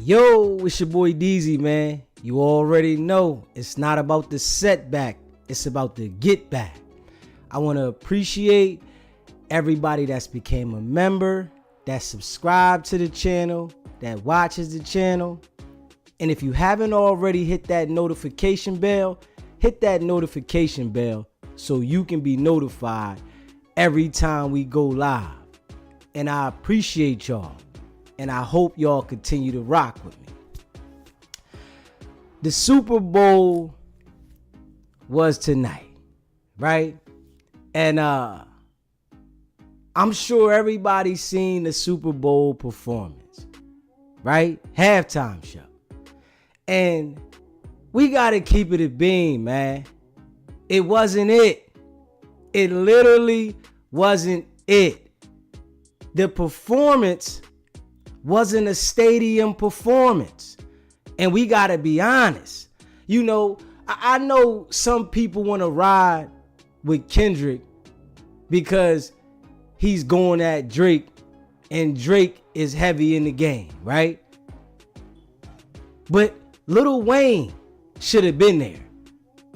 Yo, it's your boy DZ, man. You already know it's not about the setback, it's about the get back. I want to appreciate everybody that's became a member, that subscribed to the channel, that watches the channel. And if you haven't already hit that notification bell, hit that notification bell so you can be notified every time we go live. And I appreciate y'all. And I hope y'all continue to rock with me. The Super Bowl was tonight, right? And I'm sure everybody's seen the Super Bowl performance, right? Halftime show. And we got to keep it a beam, man. It wasn't it. It literally wasn't it. The performance wasn't a stadium performance. And we got to be honest. You know, I know some people want to ride with Kendrick because he's going at Drake and Drake is heavy in the game, right? But Lil Wayne should have been there.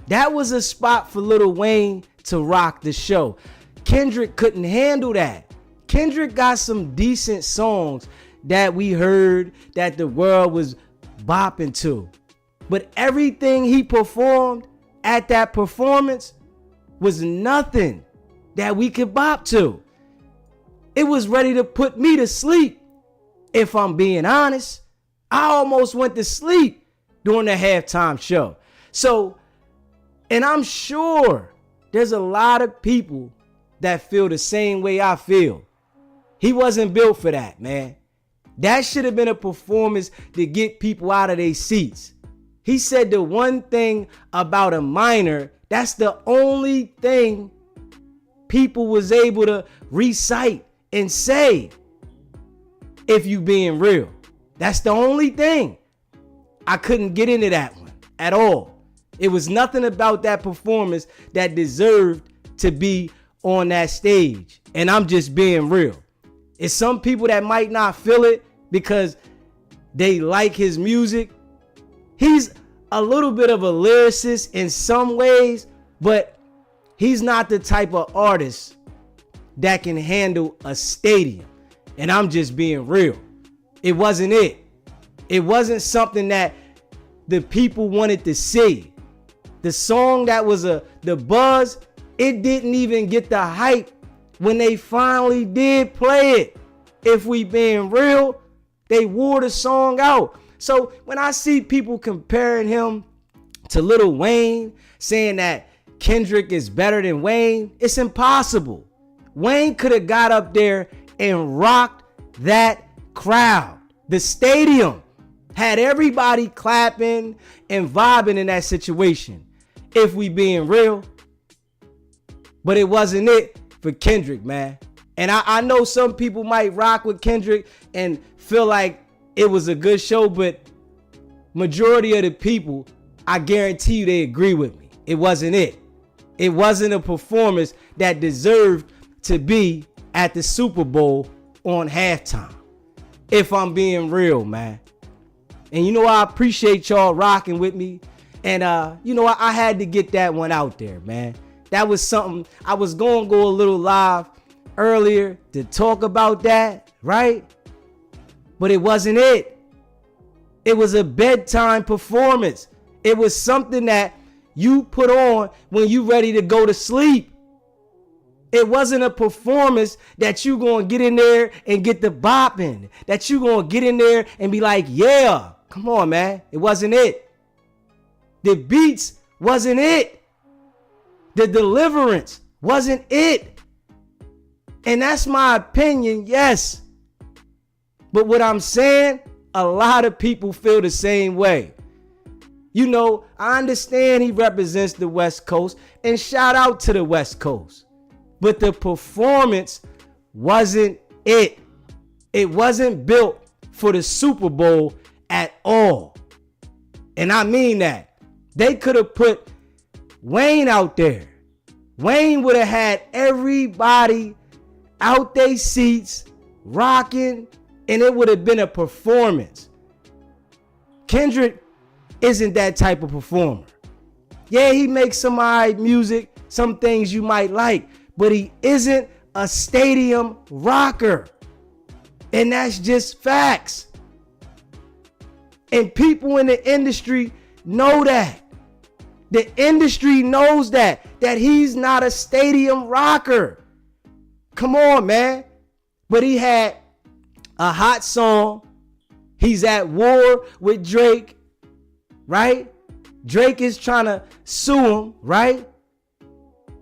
That was a spot for Lil Wayne to rock the show. Kendrick couldn't handle that. Kendrick got some decent songs that we heard that the world was bopping to. But everything he performed at that performance was nothing that we could bop to. It was ready to put me to sleep. If I'm being honest, I almost went to sleep during the halftime show. So, and I'm sure there's a lot of people that feel the same way I feel. He wasn't built for that, man. That should have been a performance to get people out of their seats. He said the one thing about a minor, that's the only thing people was able to recite and say. If you being real, that's the only thing. I couldn't get into that one at all. It was nothing about that performance that deserved to be on that stage. And I'm just being real. It's some people that might not feel it because they like his music. He's a little bit of a lyricist in some ways, but he's not the type of artist that can handle a stadium. And I'm just being real. It wasn't it. It wasn't something that the people wanted to see. The song that was the buzz, it didn't even get the hype when they finally did play it. If we being real, they wore the song out. So when I see people comparing him to Lil Wayne, saying that Kendrick is better than Wayne, it's impossible. Wayne could have got up there and rocked that crowd. The stadium had everybody clapping and vibing in that situation, if we being real. But it wasn't it for Kendrick, man. And I know some people might rock with Kendrick and feel like it was a good show, but majority of the people, I guarantee you they agree with me. It wasn't it. It wasn't a performance that deserved to be at the Super Bowl on halftime. If I'm being real, man. And you know, I appreciate y'all rocking with me. And you know, I had to get that one out there, man. That was something. I was going to go a little live earlier to talk about that, right? But it wasn't it. It was a bedtime performance. It was something that you put on when you ready to go to sleep. It wasn't a performance that you gonna get in there and get the bopping. That you gonna get in there and be like, yeah, come on, man. It wasn't it. The beats wasn't it. The deliverance wasn't it. And that's my opinion, yes. But what I'm saying, a lot of people feel the same way. You know, I understand he represents the West Coast, and shout out to the West Coast. But the performance wasn't it. It wasn't built for the Super Bowl at all. And I mean that. They could have put Wayne out there. Wayne would have had everybody out their seats rocking, and it would have been a performance. Kendrick isn't that type of performer. Yeah, he makes some alright music, some things you might like, but he isn't a stadium rocker. And that's just facts. And people in the industry know that. The industry knows that he's not a stadium rocker. Come on, man. But he had a hot song. He's at war with Drake, right? Drake is trying to sue him, right?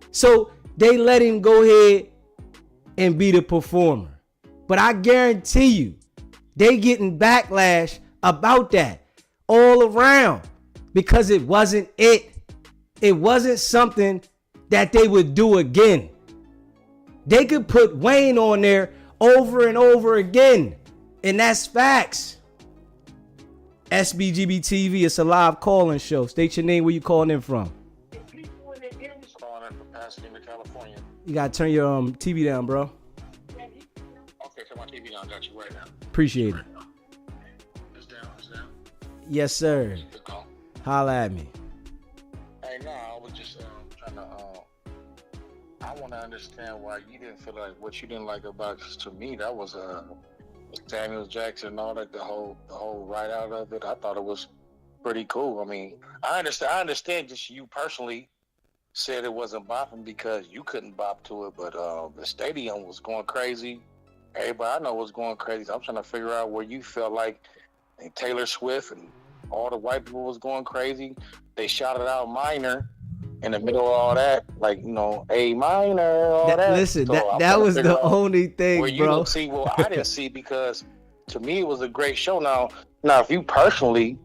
So they let him go ahead and be the performer. But I guarantee you, they getting backlash about that all around because it wasn't it. It wasn't something that they would do again. They could put Wayne on there over and over again, and that's facts. SBGB TV, it's a live call-in show. State your name, where you calling in from. Calling in from Pasadena, California. You gotta turn your TV down, bro. Okay, turn my TV down. Got you right now. Appreciate it. It's down. It's down. Yes, sir. Holla at me. Hey, no, I was just trying to. I want to understand why you didn't feel like what you didn't like about. Cause to me, that was Samuel Jackson and all that. The whole write out of it. I thought it was pretty cool. I mean, I understand. Just you personally said it wasn't bopping because you couldn't bop to it, but the stadium was going crazy. Everybody I know was going crazy. I'm trying to figure out where you felt like and Taylor Swift and all the white people was going crazy. They shouted out minor in the middle of all that, like, you know, A minor, all that. Listen, so that was the only thing, where you bro. don't see, well, I didn't see because to me it was a great show. Now, if you personally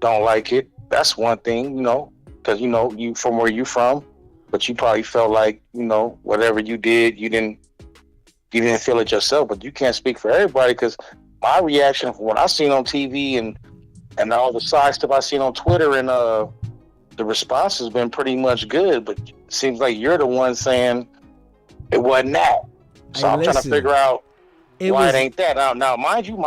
don't like it, that's one thing, you know, because, you know, you from where you from, but you probably felt like, you know, whatever you did, you didn't feel it yourself, but you can't speak for everybody because my reaction from what I seen on TV and all the side stuff I seen on Twitter and the response has been pretty much good, but it seems like you're the one saying it wasn't that. So I'm trying to figure out why it ain't that. Now, mind you,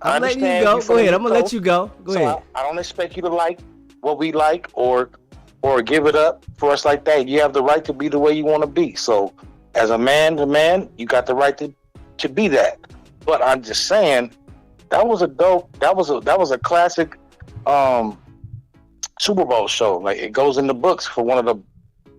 I'm letting you go. Go ahead. I'm gonna let you go. Go ahead. I don't expect you to like what we like or give it up for us like that. You have the right to be the way you want to be. So as a man to man, you got the right to be that. But I'm just saying that was a classic Super Bowl show. Like, it goes in the books for one of the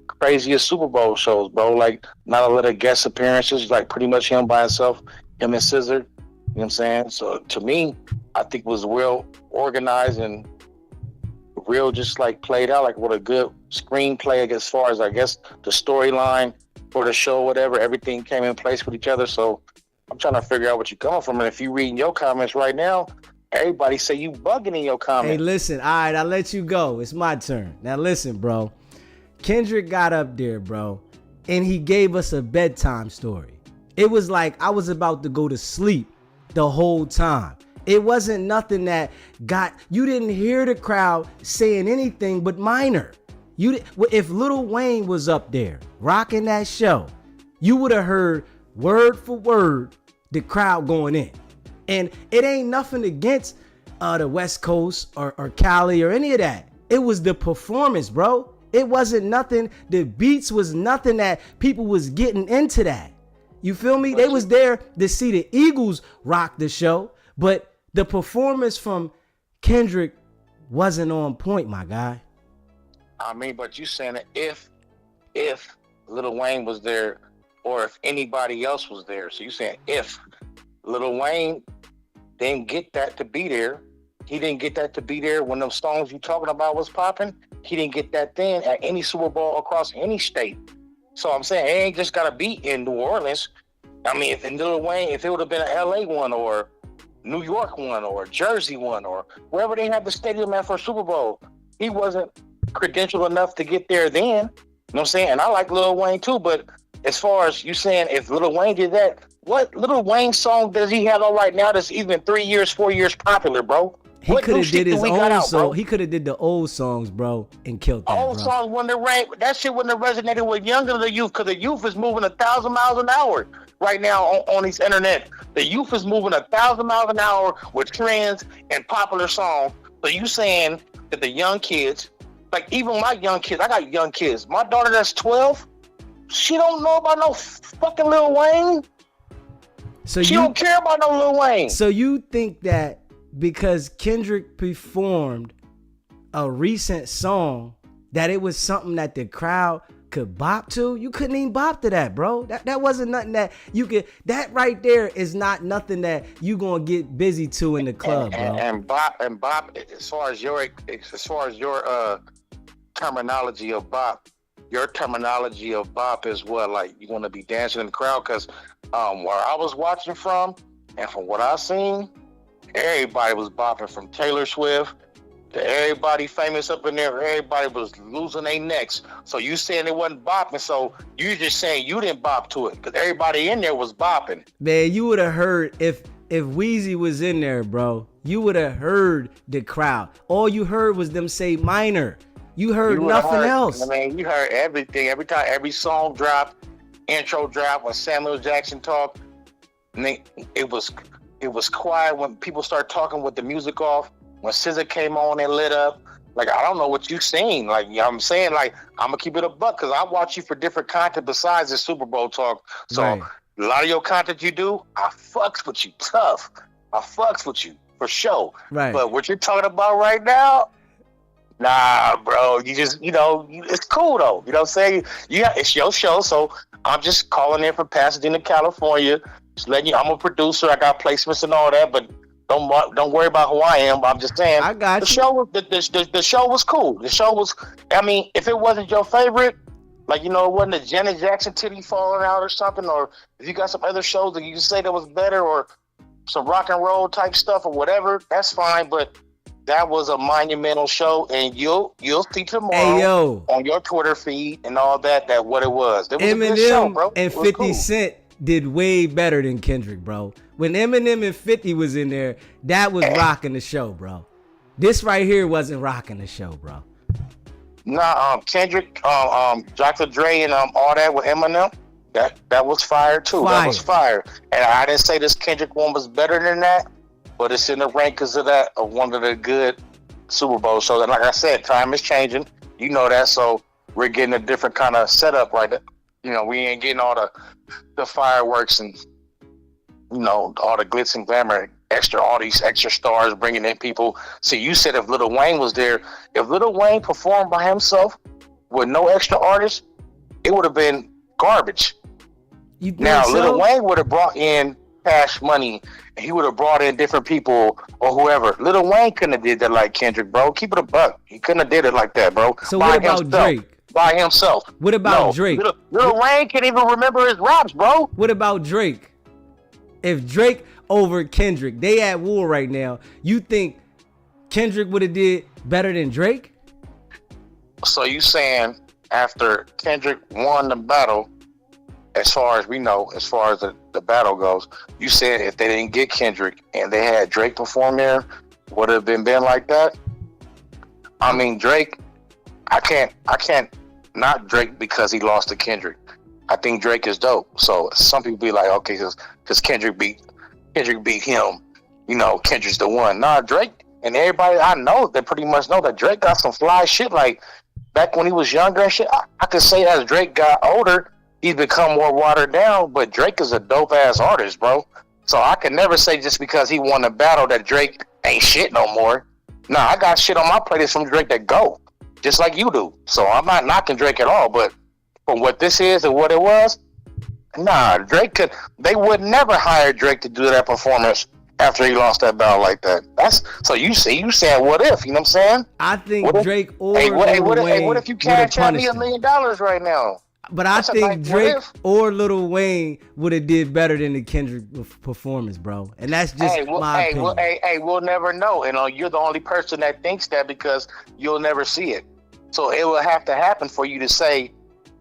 craziest Super Bowl shows, bro. Like, not a lot of guest appearances, like pretty much him by himself, him and Scissor. You know what I'm saying? So to me, I think it was well organized and real, just like played out, like what a good screenplay as far as, I guess, the storyline for the show, whatever, everything came in place with each other. So I'm trying to figure out what you're coming from. And if you reading your comments right now, everybody say you bugging in your comments. Hey, listen, all right, I'll let you go. It's my turn. Now listen, bro. Kendrick got up there, bro, and he gave us a bedtime story. It was like I was about to go to sleep the whole time. It wasn't nothing that you didn't hear the crowd saying anything but minor. If Lil Wayne was up there rocking that show, you would have heard word for word the crowd going in. And it ain't nothing against the West Coast or Cali or any of that. It was the performance, bro. It wasn't nothing. The beats was nothing that people was getting into that. You feel me? They was there to see the Eagles rock the show, but the performance from Kendrick wasn't on point, my guy. I mean, but you saying that if Lil Wayne was there or if anybody else was there. So you saying if Lil Wayne didn't get that to be there, he didn't get that to be there when them songs you talking about was popping. He didn't get that then at any Super Bowl across any state. So I'm saying it ain't just gotta be in New Orleans. I mean, if Lil Wayne, if it would have been an LA one or New York one or Jersey one or wherever they have the stadium at for a Super Bowl, he wasn't credentialed enough to get there then. You know what I'm saying? And I like Lil Wayne too, but as far as you saying if Lil Wayne did that, what Lil Wayne song does he have on right now that's even 3 years, 4 years popular, bro? He could have did his own song. He could have did the old songs, bro, and killed that, old songs when that shit wouldn't have resonated with younger than the youth, because the youth is moving 1,000 miles an hour right now on these internet. The youth is moving 1,000 miles an hour with trends and popular songs So you saying that the young kids, like even my young kids, I got young kids. My daughter that's 12, she don't know about no fucking Lil Wayne. So she don't care about no Lil Wayne. So you think that because Kendrick performed a recent song that it was something that the crowd could bop to? You couldn't even bop to that, bro. That wasn't nothing that you could. That right there is not nothing that you gonna get busy to in the club, bro. And bop, as far as your terminology of bop, your terminology of bop is what, like you want to be dancing in the crowd? Because where I was watching from, and from what I seen, everybody was bopping, from Taylor Swift to everybody famous up in there. Everybody was losing their necks. So you saying it wasn't bopping, so you just saying you didn't bop to it because everybody in there was bopping. Man, you would have heard if Weezy was in there, bro. You would have heard the crowd. All you heard was them say minor. You heard nothing else. I mean, you heard everything. Every time, every song dropped, intro dropped, when Samuel Jackson talked, and it was quiet when people start talking with the music off. When SZA came on and lit up, like, I don't know what you seen. Like, you know what I'm saying? Like, I'm going to keep it a buck because I watch you for different content besides the Super Bowl talk. So, right. A lot of your content you do, I fucks with you tough. I fucks with you for sure. Right. But what you're talking about right now, nah, bro. You just, it's cool, though. You know what I'm saying? Yeah, it's your show, so I'm just calling in from Pasadena, California. Just letting you, I'm a producer. I got placements and all that, but don't worry about who I am. I'm just saying. I got the show. The show was cool. The show was. I mean, if it wasn't your favorite, like it wasn't a Janet Jackson titty falling out or something, or if you got some other shows that you can say that was better, or some rock and roll type stuff or whatever, that's fine. But that was a monumental show, and you'll see tomorrow on your Twitter feed and all that what it was. It was Eminem a good show, bro. And 50 Cent did way better than Kendrick, bro. When Eminem and 50 was in there, that was rocking the show, bro. This right here wasn't rocking the show, bro. Nah, Kendrick, Dr. Dre, and all that with Eminem, that was fire too. That was fire. And I didn't say this Kendrick one was better than that, but it's in the rankings of one of the good Super Bowl shows. And like I said, time is changing. You know that, so we're getting a different kind of setup right there. We ain't getting all the fireworks and all the glitz and glamour, all these extra stars bringing in people. See, you said if Lil Wayne was there, if Lil Wayne performed by himself with no extra artists, it would have been garbage. Now, so? Lil Wayne would have brought in Cash Money, and he would have brought in different people or whoever. Lil Wayne couldn't have did that like Kendrick, bro. Keep it a buck. He couldn't have did it like that, bro. So what about Drake? By himself. What about Drake? Lil Wayne can't even remember his raps, bro. What about Drake? If Drake over Kendrick, they at war right now, you think Kendrick would have did better than Drake? So you saying after Kendrick won the battle, as far as we know, as far as the battle goes, you said if they didn't get Kendrick and they had Drake perform there, would it have been like that? I mean, Drake, I can't not Drake because he lost to Kendrick. I think Drake is dope. So some people be like, okay, because Kendrick beat him, Kendrick's the one. Nah, Drake and everybody I know that pretty much know that Drake got some fly shit. Like back when he was younger and shit, I could say as Drake got older, he's become more watered down. But Drake is a dope ass artist, bro. So I could never say just because he won the battle that Drake ain't shit no more. Nah, I got shit on my playlist from Drake that go just like you do. So I'm not knocking Drake at all, but from what this is and what it was, nah, they would never hire Drake to do that performance after he lost that battle like that. So you saying what if, you know what I'm saying? I think Drake or what if you cash out me $1 million right now? But I think Drake or Lil Wayne would have did better than the Kendrick performance, bro. And that's just my opinion. We'll never know. And you're the only person that thinks that because you'll never see it. So it will have to happen for you to say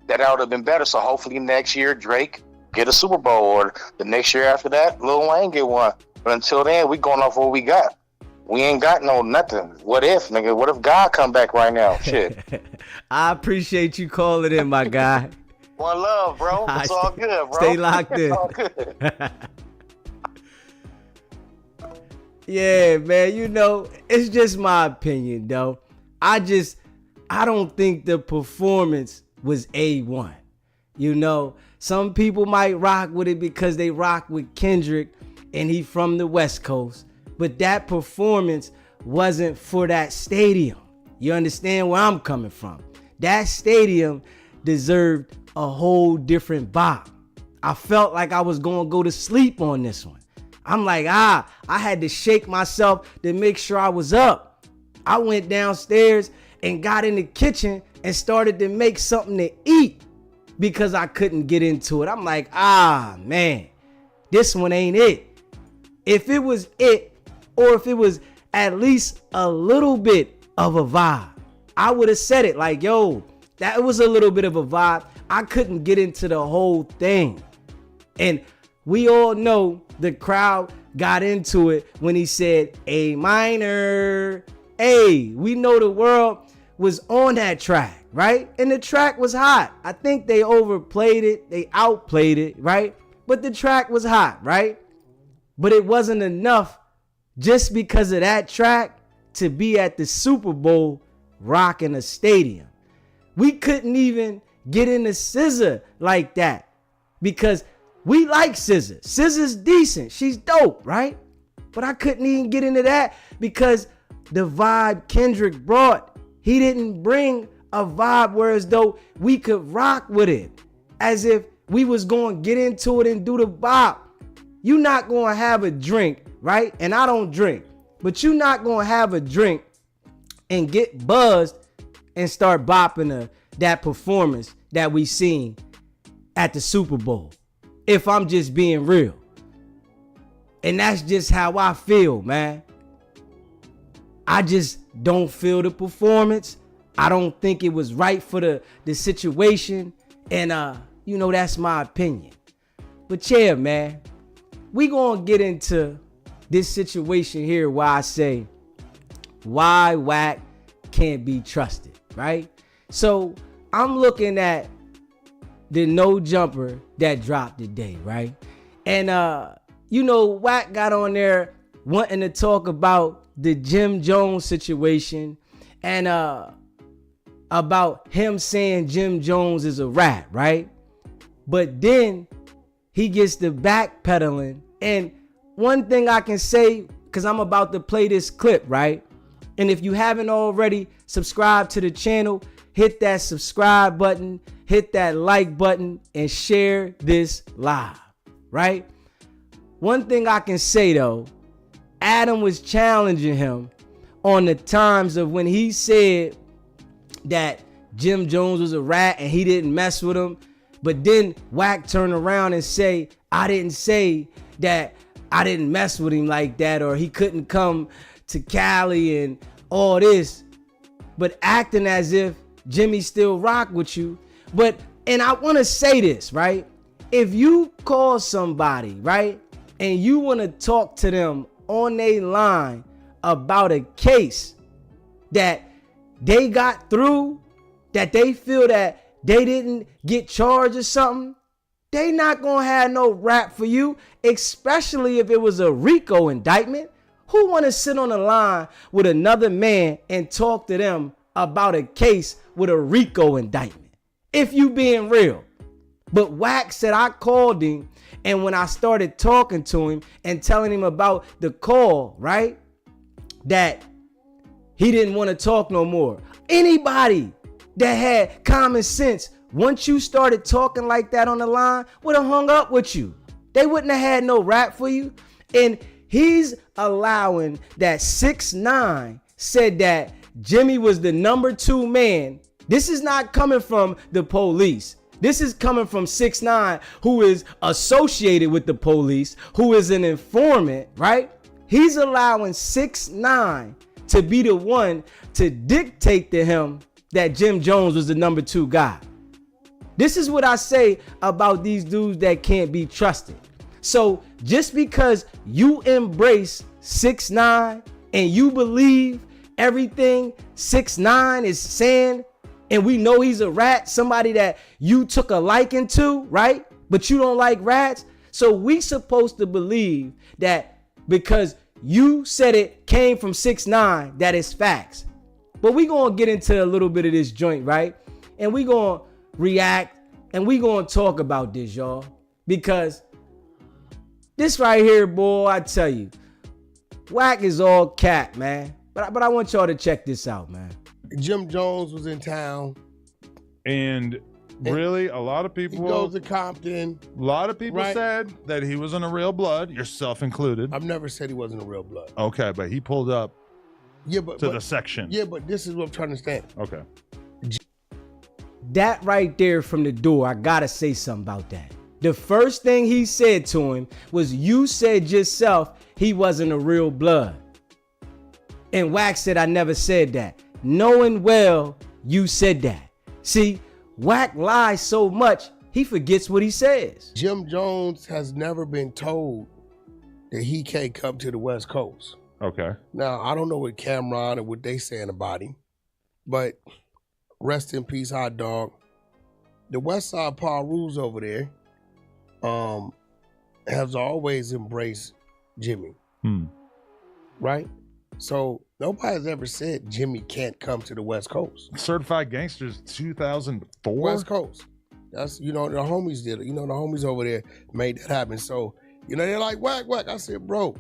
that would have been better. So hopefully next year Drake get a Super Bowl, or the next year after that Lil Wayne get one. But until then, we going off what we got. We ain't got nothing. What if, nigga? What if God come back right now? Shit. I appreciate you calling in, my guy. One love, bro. It's all good, bro. Stay locked in. It's all good. Yeah, man, you know, it's just my opinion, though. I don't think the performance was A1. You know, some people might rock with it because they rock with Kendrick and he from the West Coast, but that performance wasn't for that stadium. You understand where I'm coming from? That stadium deserved a whole different vibe. I felt like I was going to go to sleep on this one. I'm like, I had to shake myself to make sure I was up. I went downstairs and got in the kitchen and started to make something to eat because I couldn't get into it. I'm like, man, this one ain't it. If it was it, or if it was at least a little bit of a vibe, I would have said it like, yo, that was a little bit of a vibe. I couldn't get into the whole thing. And we all know the crowd got into it when he said A minor. Hey, we know the world was on that track, right? And the track was hot. I think they overplayed it. They outplayed it, right? But the track was hot, right? But it wasn't enough just because of that track to be at the Super Bowl rocking a stadium. We couldn't even get into SZA like that because we like SZA. SZA's decent. She's dope, right? But I couldn't even get into that because the vibe Kendrick brought, he didn't bring a vibe where as though we could rock with it. As if we was going to get into it and do the bop. You're not going to have a drink, right? And I don't drink. But you're not going to have a drink and get buzzed and start bopping that performance that we seen at the Super Bowl. If I'm just being real. And that's just how I feel, man. I just don't feel the performance. I don't think it was right for the situation. And, you know, that's my opinion. But yeah, man, we gonna get into this situation here where I say why Wack can't be trusted, right? So I'm looking at the no jumper that dropped today, right? And you know, Wack got on there wanting to talk about the Jim Jones situation and about him saying Jim Jones is a rat, right? But then he gets to backpedaling. And one thing I can say, because I'm about to play this clip, right? And if you haven't already subscribed to the channel, hit that subscribe button, hit that like button, and share this live, right? One thing I can say though, Adam was challenging him on the times of when he said that Jim Jones was a rat and he didn't mess with him. But then Wack turned around and say, I didn't say that I didn't mess with him like that, or he couldn't come to Cali and all this, but acting as if Jimmy still rock with you. And I want to say this, right? If you call somebody, right, and you want to talk to them on their line about a case that they got through, that they feel that they didn't get charged or something, they not gonna have no rap for you, especially if it was a RICO indictment. Who want to sit on the line with another man and talk to them about a case with a RICO indictment? If you being real. But Wack said I called him, and when I started talking to him and telling him about the call, right, that he didn't want to talk no more. Anybody that had common sense, once you started talking like that on the line, would have hung up with you. They wouldn't have had no rap for you. And he's allowing that 6ix9ine said that Jimmy was the number 2 man. This is not coming from the police. This is coming from 6ix9ine, who is associated with the police, who is an informant, right? He's allowing 6ix9ine to be the one to dictate to him that Jim Jones was the number 2 guy. This is what I say about these dudes that can't be trusted. So just because you embrace 6ix9ine and you believe everything 6ix9ine is saying, and we know he's a rat, somebody that you took a liking to, right? But you don't like rats. So we supposed to believe that because You said it came from 6ix9ine. That is facts. But we gonna get into a little bit of this joint, right? And we gonna react and we gonna talk about this, y'all. Because this right here, boy, I tell you, Wack is all cap, man. But I want y'all to check this out, man. Jim Jones was in town. And really, a lot of people... He goes to Compton. A lot of people said that he wasn't a real blood, yourself included. I've never said he wasn't a real blood. Okay, but he pulled up to the section. Yeah, but this is what I'm trying to understand. Okay. That right there from the door, I gotta say something about that. The first thing he said to him was, you said yourself he wasn't a real blood. And Wack said, I never said that. Knowing well you said that. See, Wack lies so much, he forgets what he says. Jim Jones has never been told that he can't come to the West Coast. Okay. Now, I don't know what Cameron and what they saying about him, but rest in peace, Hot Dog. The West Side Paul Rules over there has always embraced Jimmy. Right? So nobody's ever said Jimmy can't come to the West Coast. Certified Gangsters 2004? West Coast. That's, the homies did it. The homies over there made that happen. So, they're like, Wack. I said, bro,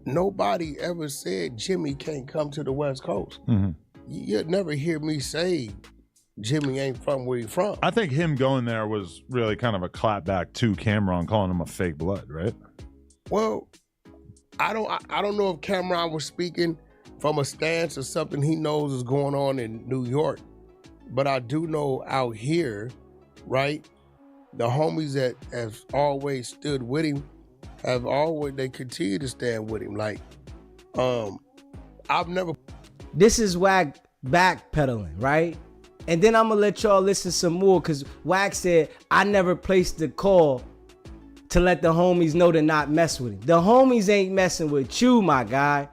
nobody ever said Jimmy can't come to the West Coast. You'd never hear me say Jimmy ain't from where he's from. I think him going there was really kind of a clapback to Cameron, calling him a fake blood, right? Well, I don't know if Cameron was speaking from a stance or something he knows is going on in New York, but I do know out here, right, the homies that have always stood with him they continue to stand with him. Like, I've never... This is Wack backpedaling, right? And then I'm gonna let y'all listen some more, because Wack said, I never placed the call to let the homies know to not mess with him. The homies ain't messing with you, my guy.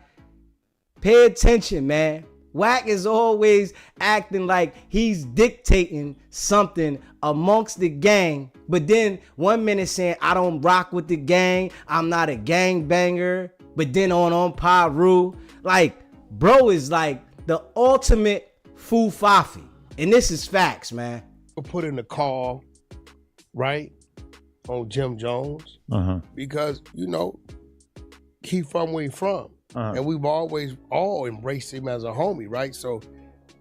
Pay attention, man. Wack is always acting like he's dictating something amongst the gang, but then 1 minute saying, I don't rock with the gang, I'm not a gang banger, but then on Paru, like, bro is like the ultimate foo-fafi. And this is facts, man. Put in a call, right, on Jim Jones, because, he from where he from. And we've always all embraced him as a homie, right? So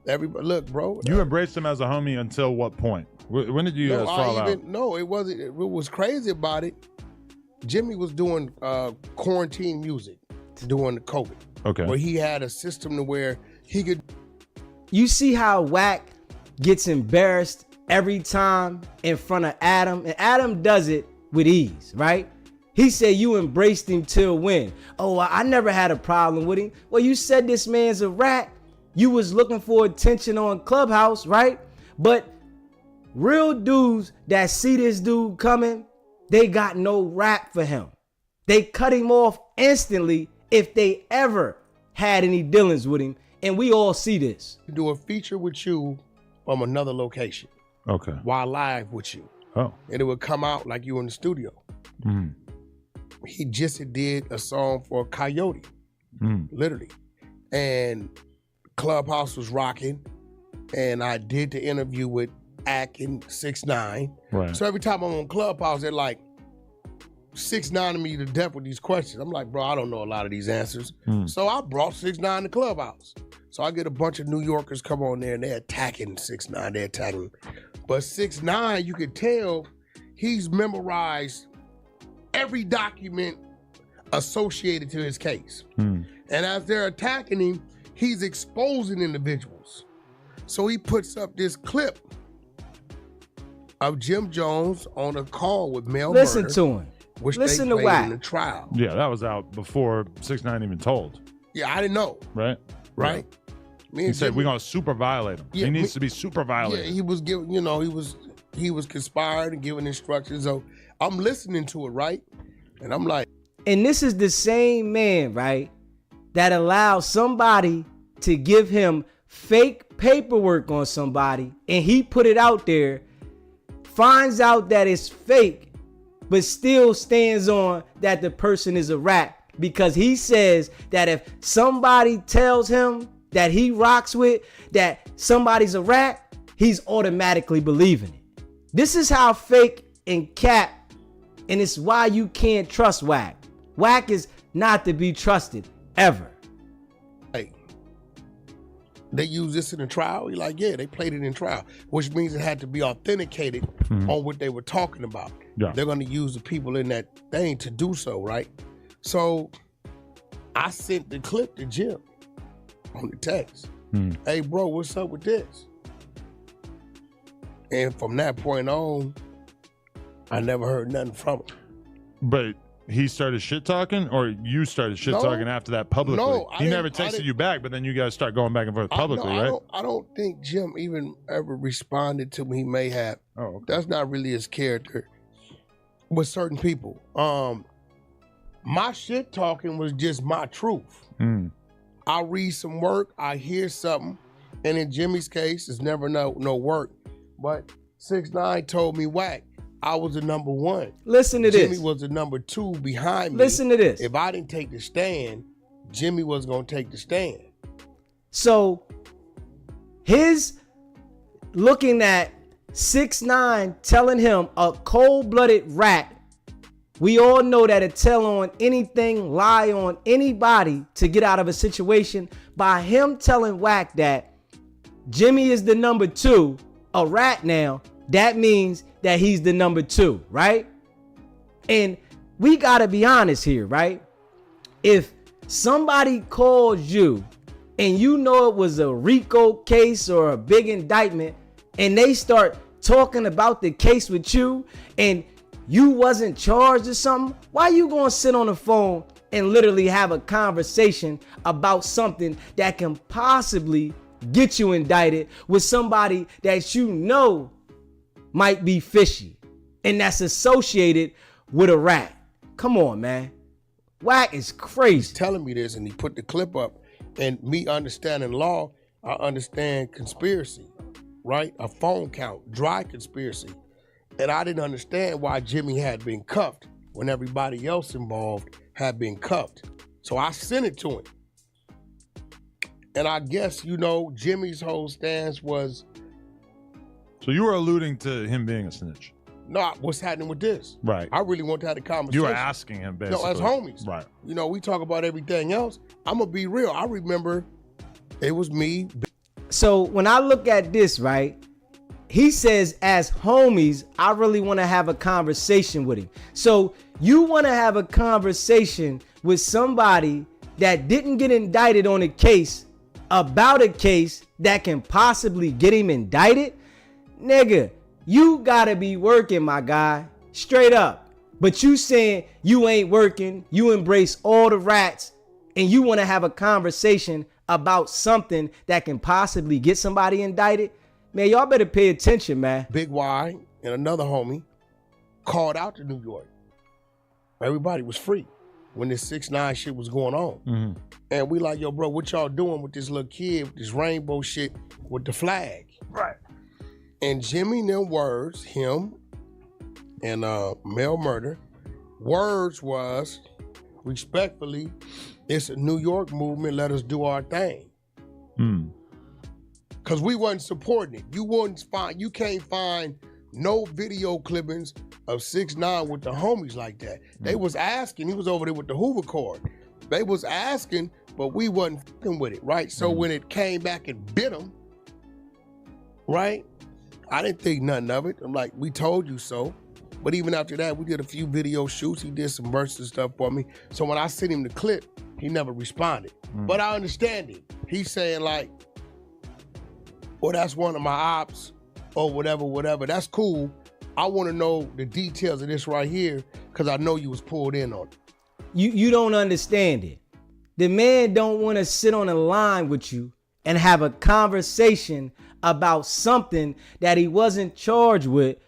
everybody, look, bro. You embraced him as a homie until what point? When did you guys fall out? No, it wasn't. It was crazy about it. Jimmy was doing quarantine music during the COVID. Okay. Where he had a system to where he could. You see how Wack gets embarrassed every time in front of Adam, and Adam does it with ease, right? He said you embraced him till when? Oh, I never had a problem with him. Well, you said this man's a rat. You was looking for attention on Clubhouse, right? But real dudes that see this dude coming, they got no rap for him. They cut him off instantly if they ever had any dealings with him. And we all see this. Do a feature with you from another location. Okay. While live with you. Oh. And it would come out like you in the studio. He just did a song for Coyote, literally. And Clubhouse was rocking. And I did the interview with Wack and 6ix9ine. Right. So every time I'm on Clubhouse, they're like, 6ix9ine me to death with these questions. I'm like, bro, I don't know a lot of these answers. So I brought 6ix9ine to Clubhouse. So I get a bunch of New Yorkers come on there and they're attacking 6ix9ine. They're attacking him. But 6ix9ine, you could tell he's memorized every document associated to his case. And as they're attacking him, he's exposing individuals. So he puts up this clip of Jim Jones on a call with Mel Listen Murder, to him. which Listen they to played Wack. in the trial. Yeah, that was out before 6ix9ine even told. Yeah, I didn't know. Right? Right? Me He and said, Jimmy- we're going to super violate him. Yeah, he needs to be super violated. Yeah, he was giving, he was conspired and giving instructions. So I'm listening to it, right? And I'm like, And this is the same man, right, that allows somebody to give him fake paperwork on somebody, and he put it out there, finds out that it's fake, but still stands on that the person is a rat because he says that if somebody tells him that he rocks with, that somebody's a rat, he's automatically believing it. This is how fake and cap, and it's why you can't trust Wack. Wack is not to be trusted ever. Hey, they use this in the trial? You're like, yeah, they played it in trial, which means it had to be authenticated on what they were talking about. Yeah. They're going to use the people in that thing to do so, right? So I sent the clip to Jim on the text. Hey, bro, what's up with this? And from that point on, I never heard nothing from him. But he started shit talking, or you started shit talking after that publicly? No, he never texted you back, but then you guys start going back and forth publicly, right? I don't think Jim even ever responded to me. He may have. Oh, okay. That's not really his character with certain people. My shit talking was just my truth. I read some work, I hear something, and in Jimmy's case, it's never no work. But 6ix9ine told me, Wack, I was the number one. Listen to Jimmy this. was the number two behind me. Listen to this. If I didn't take the stand, Jimmy was going to take the stand. So his looking at 6ix9ine telling him a cold-blooded rat, we all know that it tell on anything, lie on anybody to get out of a situation. By him telling Wack that Jimmy is the number two, a rat now, that means that he's the number two, right? And we gotta be honest here, right? If somebody calls you and you know it was a RICO case or a big indictment, and they start talking about the case with you and you wasn't charged or something, why you gonna sit on the phone and literally have a conversation about something that can possibly get you indicted with somebody that you know might be fishy and that's associated with a rat? Come on, man. Wack is crazy. He's telling me this, and he put the clip up. And me understanding law, I understand conspiracy, right? A phone count, dry conspiracy. And I didn't understand why Jimmy had been cuffed when everybody else involved had been cuffed. So I sent it to him. And I guess, Jimmy's whole stance was... So you were alluding to him being a snitch? No, what's happening with this? Right. I really want to have a conversation. You were asking him, basically. No, as homies. Right. We talk about everything else. I'm going to be real. I remember it was me. So when I look at this, right, he says, as homies, I really want to have a conversation with him. So you want to have a conversation with somebody that didn't get indicted on a case about a case that can possibly get him indicted? Nigga, you gotta be working, my guy. Straight up. But you saying you ain't working, you embrace all the rats, and you want to have a conversation about something that can possibly get somebody indicted? Man, y'all better pay attention, man. Big Y and another homie called out to New York. Everybody was free when this 6ix9ine shit was going on. And we like, yo, bro, what y'all doing with this little kid, with this rainbow shit with the flag? Right. And Jimmy them words, him and Mel Murder, words was, respectfully, it's a New York movement, let us do our thing. Because we wasn't supporting it. You can't find no video clippings of 6ix9ine with the homies like that. They was asking, he was over there with the Hoover cord. They was asking, but we wasn't fucking with it, right? So when it came back and bit him, right? I didn't think nothing of it. I'm like, we told you so. But even after that, we did a few video shoots. He did some verses stuff for me. So when I sent him the clip, he never responded. But I understand it. He's saying like, well, that's one of my ops or whatever. That's cool. I want to know the details of this right here because I know you was pulled in on it. You don't understand it. The man don't want to sit on a line with you and have a conversation about something that he wasn't charged with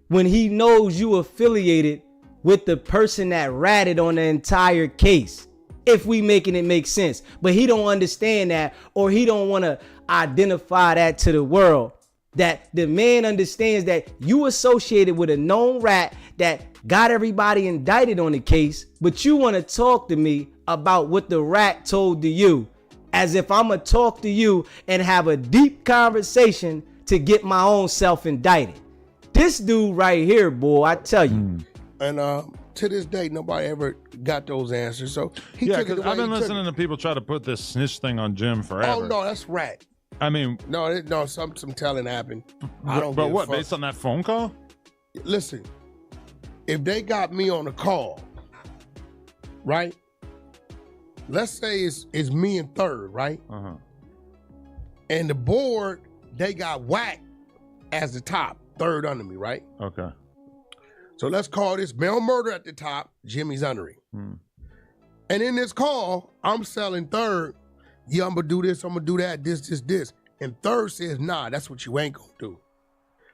when he knows you affiliated with the person that ratted on the entire case. If we making it make sense. But he don't understand that, or he don't want to identify that to the world. That the man understands that you associated with a known rat that got everybody indicted on the case, but you want to talk to me about what the rat told to you, as if I'm going to talk to you and have a deep conversation to get my own self indicted. This dude right here, boy, I tell you. And to this day, nobody ever got those answers. So he took it the way I've been he took listening it. to people try to put this snitch thing on Jim forever. Oh, no, that's rat. I mean, No, some telling happened. I don't but give a what, fuck. based on that phone call? Listen, if they got me on a call, right? Let's say it's me and third, right? Uh-huh. And the board, they got Wack as the top, third under me, right? Okay. So let's call this Mel Murder at the top, Jimmy's under him. And in this call, I'm selling third. Yeah, I'm gonna do this, I'm gonna do that, this. And third says, nah, that's what you ain't gonna do.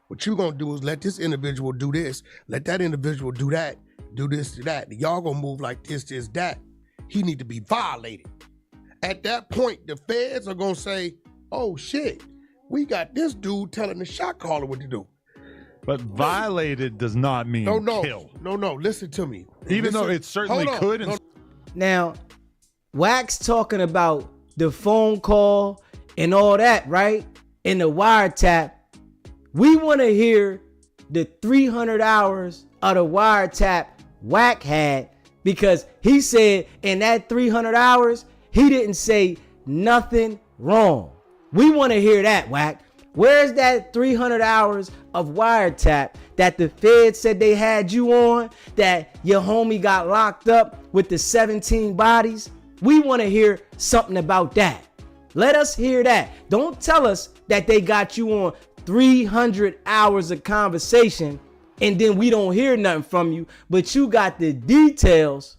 What you gonna do is let this individual do this, let that individual do that, do this, do that. Y'all gonna move like this, that. He need to be violated. At that point, the feds are gonna say, oh shit, we got this dude telling the shot caller what to do. But violated does not mean kill. No, listen to me. Even though it certainly could. And Now, Wack's talking about the phone call and all that, right? In the wiretap. We want to hear the 300 hours of the wiretap Wack had, because he said in that 300 hours, he didn't say nothing wrong. We want to hear that, Wack. Where's that 300 hours of wiretap that the Fed said they had you on, that your homie got locked up with the 17 bodies? We want to hear something about that. Let us hear that. Don't tell us that they got you on 300 hours of conversation and then we don't hear nothing from you, but you got the details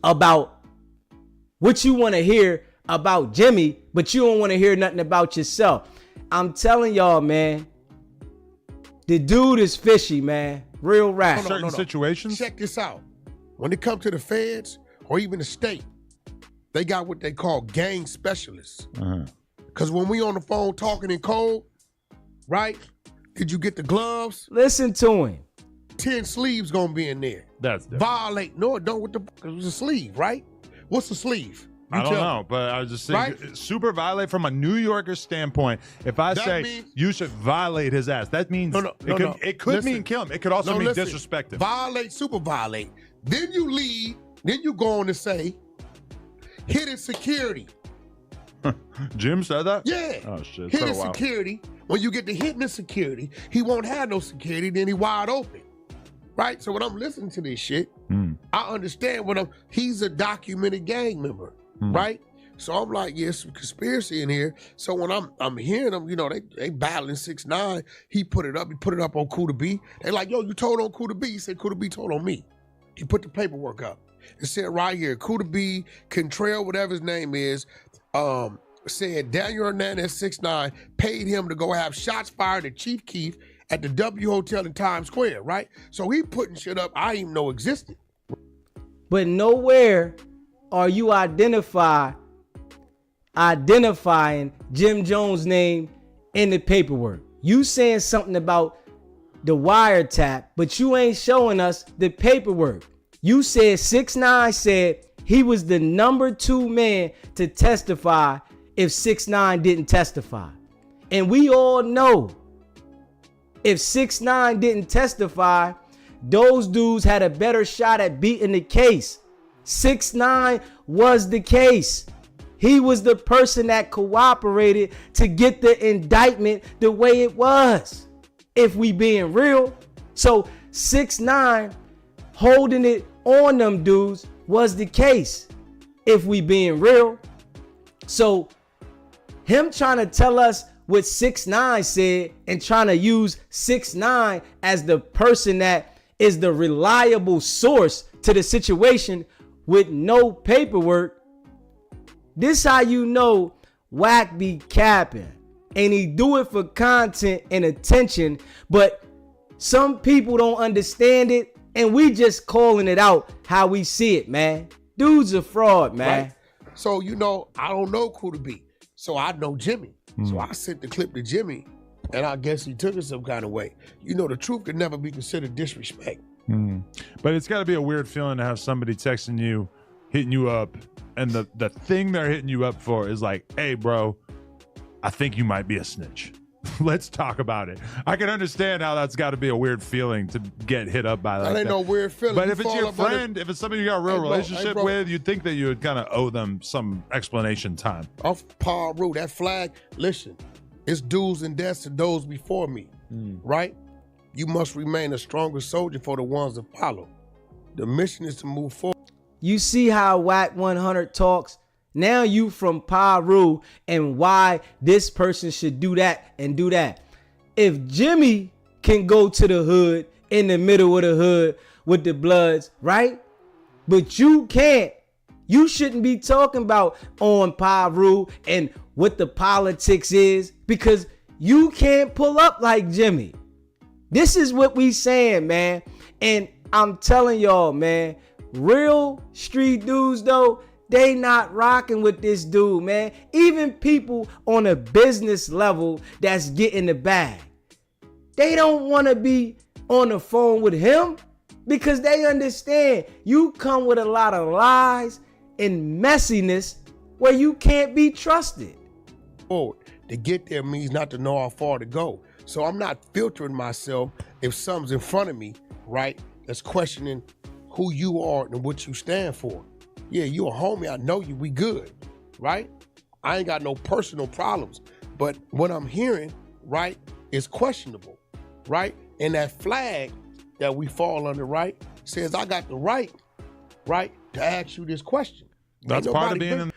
about what you want to hear about Jimmy, but you don't want to hear nothing about yourself. I'm telling y'all, man, the dude is fishy, man. Real rat. certain situations. Check this out. When it comes to the feds or even the state, they got what they call gang specialists. Because when we on the phone talking in code, right? Did you get the gloves? Listen to him. 10 sleeves gonna be in there. That's different. Violate. No, it don't. What the fuck? It was a sleeve, right? What's a sleeve? You I don't tell know, me. but I was just saying, Right? super violate from a New Yorker standpoint. If I That say means- you should violate his ass, that means No. it could Listen. mean kill him. It could also mean listen. disrespect him. Violate, super violate. Then you leave. Then you go on to say, hidden security. Jim said that? Yeah. Oh, shit. It's Hidden been a while. security. When you get to hitting the security, he won't have no security, then he wide open. Right? So when I'm listening to this shit, I understand he's a documented gang member, right? So I'm like, yeah, some conspiracy in here. So when I'm hearing them, you know, they battling 6ix9ine. He put it up on Kuda B. They like, yo, you told on Kuda B. He said Kuda B told on me. He put the paperwork up. It said right here, Kuda B, Contrail, whatever his name is, said Daniel Hernandez 6ix9ine paid him to go have shots fired at Chief Keef at the W Hotel in Times Square, right? So he putting shit up I didn't even know existed. But nowhere are you identifying Jim Jones' name in the paperwork. You saying something about the wiretap, but you ain't showing us the paperwork. You said 6ix9ine said he was the number 2 man to testify if 6ix9ine didn't testify. And we all know if 6ix9ine didn't testify, those dudes had a better shot at beating the case. 6ix9ine was the case. He was the person that cooperated to get the indictment the way it was, if we being real. So 6ix9ine holding it on them dudes was the case, if we being real. So him trying to tell us what 6ix9ine said and trying to use 6ix9ine as the person that is the reliable source to the situation with no paperwork, this how you know Wack be capping. And he do it for content and attention, but some people don't understand it, and we just calling it out how we see it, man. Dude's a fraud, man. Right? So, you know, I don't know Kuda B. So I know Jimmy. So I sent the clip to Jimmy, and I guess he took it some kind of way. You know, the truth can never be considered disrespect. But it's got to be a weird feeling to have somebody texting you hitting you up, and the thing they're hitting you up for is like, hey, bro, I think you might be a snitch. Let's talk about it. I can understand how that's got to be a weird feeling to get hit up by That ain't no weird feeling. But You if it's fall your up under- friend, if it's somebody you got a real relationship with, you'd think that you would kind of owe them some explanation time. Off Paul Root, that flag, listen, it's do's and deaths to those before me, right? You must remain a stronger soldier for the ones that follow. The mission is to move forward. You see how Wack 100 talks? Now you from Paru and why this person should do that and do that. If Jimmy can go to the hood in the middle of the hood with the Bloods, right? But you can't. You shouldn't be talking about on Paru and what the politics is because you can't pull up like Jimmy. This is what we saying, man. And I'm telling y'all, man, real street dudes though, they not rocking with this dude, man. Even people on a business level that's getting the bag, they don't want to be on the phone with him because they understand you come with a lot of lies and messiness where you can't be trusted. Forward. To get there means not to know how far to go. So I'm not filtering myself if something's in front of me, right, that's questioning who you are and what you stand for. Yeah, you a homie, I know you, we good, right? I ain't got no personal problems, but what I'm hearing, right, is questionable, right? And that flag that we fall under, right, says I got the right, to ask you this question. That's part of being in.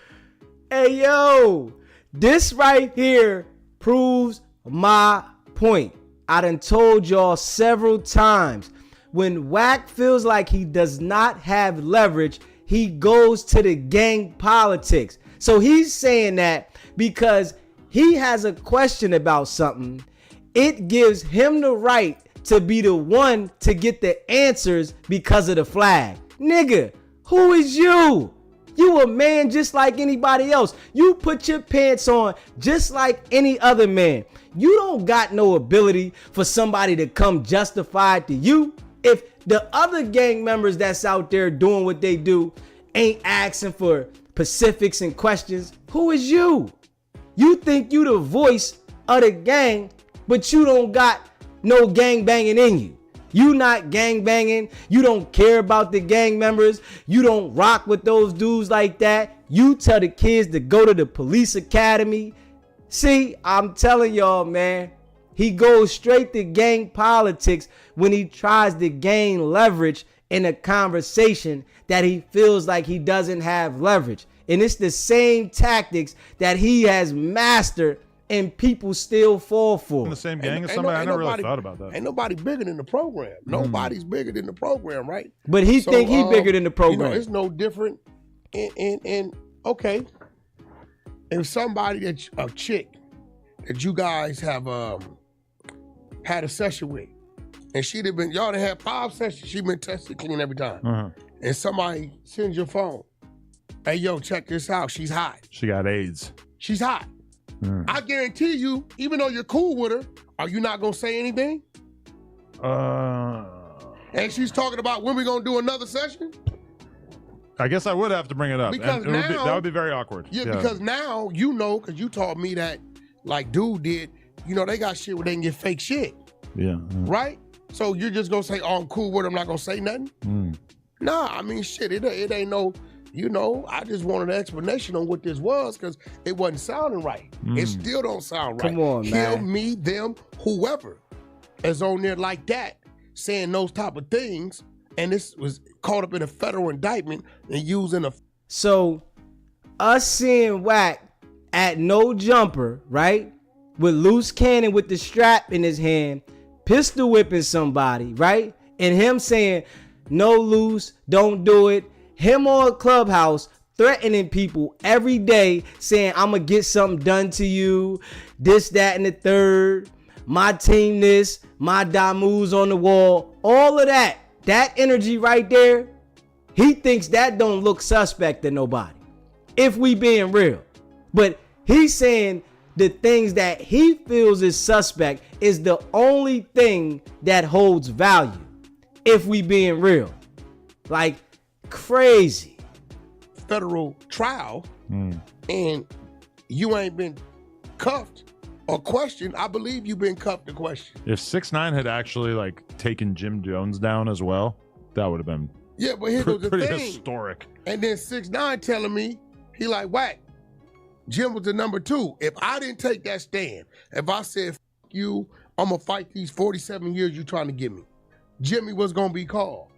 Hey, yo, this right here proves my point. I done told y'all several times, when Wack feels like he does not have leverage, he goes to the gang politics. So he's saying that because he has a question about something, it gives him the right to be the one to get the answers because of the flag. Nigga, who is you? You a man just like anybody else. You put your pants on just like any other man. You don't got no ability for somebody to come justify it to you. If the other gang members that's out there doing what they do ain't asking for specifics and questions, who is you? You think you the voice of the gang, but you don't got no gang banging in you. You not gang banging. You don't care about the gang members. You don't rock with those dudes like that. You tell the kids to go to the police academy. See, I'm telling y'all, man, he goes straight to gang politics when he tries to gain leverage in a conversation that he feels like he doesn't have leverage. And it's the same tactics that he has mastered and people still fall for. In the same gang as somebody? I never really thought about that. Ain't nobody bigger than the program. Nobody's bigger than the program, right? But he think he bigger than the program. You know, it's no different in okay. If somebody that's a chick that you guys have had a session with, and she'd have been, y'all done had 5 sessions, she been tested clean every time. And somebody sends your phone, hey, yo, check this out, she's hot. She got AIDS. She's hot. I guarantee you, even though you're cool with her, are you not gonna say anything? And she's talking about when we gonna do another session? I guess I would have to bring it up. Because that would be very awkward. Yeah, because now you know, because you told me that, like dude did, you know, they got shit where they can get fake shit. Yeah. Right? So you're just gonna say, oh, I'm cool with her, I'm not gonna say nothing? Nah, I mean, shit, it ain't no, you know, I just wanted an explanation on what this was because it wasn't sounding right. It still don't sound right. Come on, man. Him, me, them, whoever is on there like that, saying those type of things, and this was caught up in a federal indictment and using a... So, us seeing Wack at no jumper, right? With loose cannon with the strap in his hand, pistol whipping somebody, right? And him saying, no loose, don't do it. Him on Clubhouse threatening people every day saying, I'm going to get something done to you, this, that, and the third, my team this, my Damu's on the wall, all of that. That energy right there, he thinks that don't look suspect to nobody, if we being real. But he's saying the things that he feels is suspect is the only thing that holds value, if we being real. Like, crazy. federal trial and you ain't been cuffed or questioned, I believe you've been cuffed and questioned. If 6ix9ine had actually like taken Jim Jones down as well, that would have been but here's the pretty thing. historic. And then 6ix9ine telling me, he like, Wack, Jim was the number 2. If I didn't take that stand, if I said, F you, I'm going to fight these 47 years you trying to give me, Jimmy was going to be called.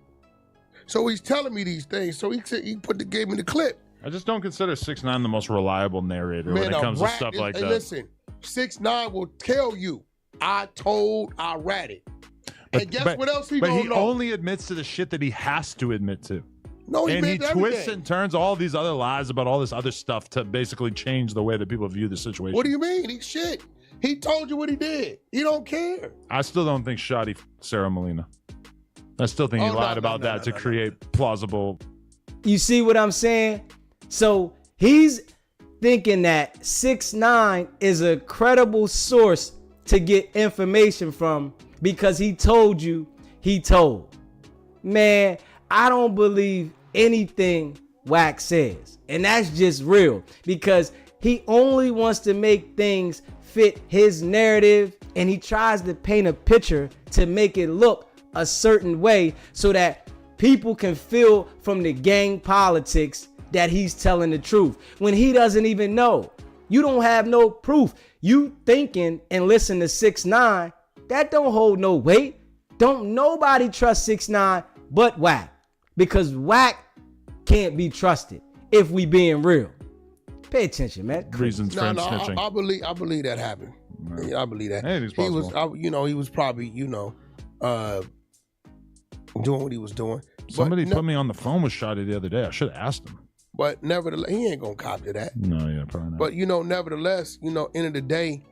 So he's telling me these things. So he said, gave me the clip. I just don't consider 6ix9ine the most reliable narrator when it comes to stuff like that. Listen, 6ix9ine will tell you, I ratted. And guess what else he gonna know? But he only admits to the shit that he has to admit to. No, he and he twists everything. and turns all these other lies about all this other stuff to basically change the way that people view the situation. What do you mean? He shit. He told you what he did. He don't care. I still don't think Shotty Sarah Molina. I still think he lied about that to create plausible. You see what I'm saying? So he's thinking that 6ix9ine is a credible source to get information from because he told you he told. Man, I don't believe anything Wack says. And that's just real because he only wants to make things fit his narrative and he tries to paint a picture to make it look a certain way so that people can feel from the gang politics that he's telling the truth when he doesn't even know. You don't have no proof. You thinking and listen to 6ix9ine, that don't hold no weight. Don't nobody trust 6ix9ine but Wack because Wack can't be trusted if we being real. Pay attention, man. Reasons for snitching. I believe that happened. Right. I believe that. Anything's possible. He was probably, doing what he was doing. Somebody put me on the phone with Shotty the other day. I should have asked him. But nevertheless, he ain't gonna cop to that. No, yeah, probably not. But nevertheless, end of the day,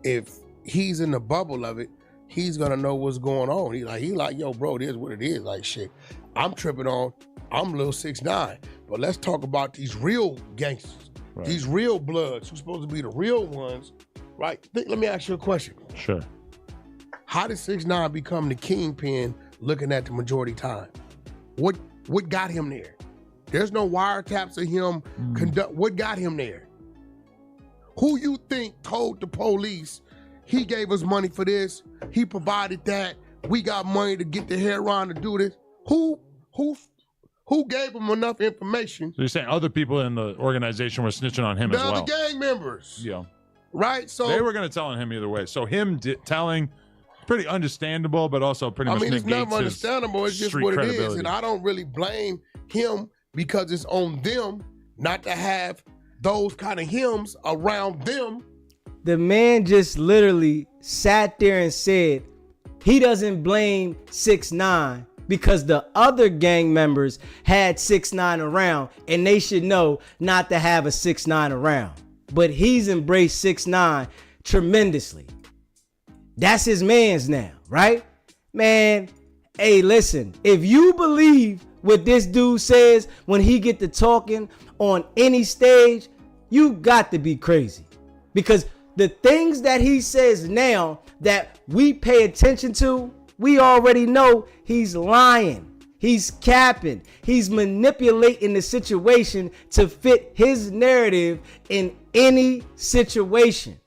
if he's in the bubble of it, he's gonna know what's going on. He like, yo, bro, this is what it is. Like shit, I'm tripping on. I'm Lil 6ix9ine, but let's talk about these real gangsters, right. These real bloods who's supposed to be the real ones, right? Let me ask you a question. Sure. How did 6ix9ine become the kingpin looking at the majority time? What got him there? There's no wiretaps of him What got him there? Who you think told the police he gave us money for this, he provided that, we got money to get the heroin to do this? Who gave him enough information? So you're saying other people in the organization were snitching on him as well? The other gang members. Yeah. Right? So they were going to tell on him either way. So him telling, pretty understandable, but also pretty much it's never understandable. It's just what it is. And I don't really blame him because it's on them not to have those kind of hymns around them. The man just literally sat there and said he doesn't blame 6ix9ine because the other gang members had 6ix9ine around and they should know not to have a 6ix9ine around. But he's embraced 6ix9ine tremendously. That's his man's now, right? Man, hey, listen, if you believe what this dude says when he get to talking on any stage, you got to be crazy. Because the things that he says now that we pay attention to, we already know he's lying. He's capping. He's manipulating the situation to fit his narrative in any situation.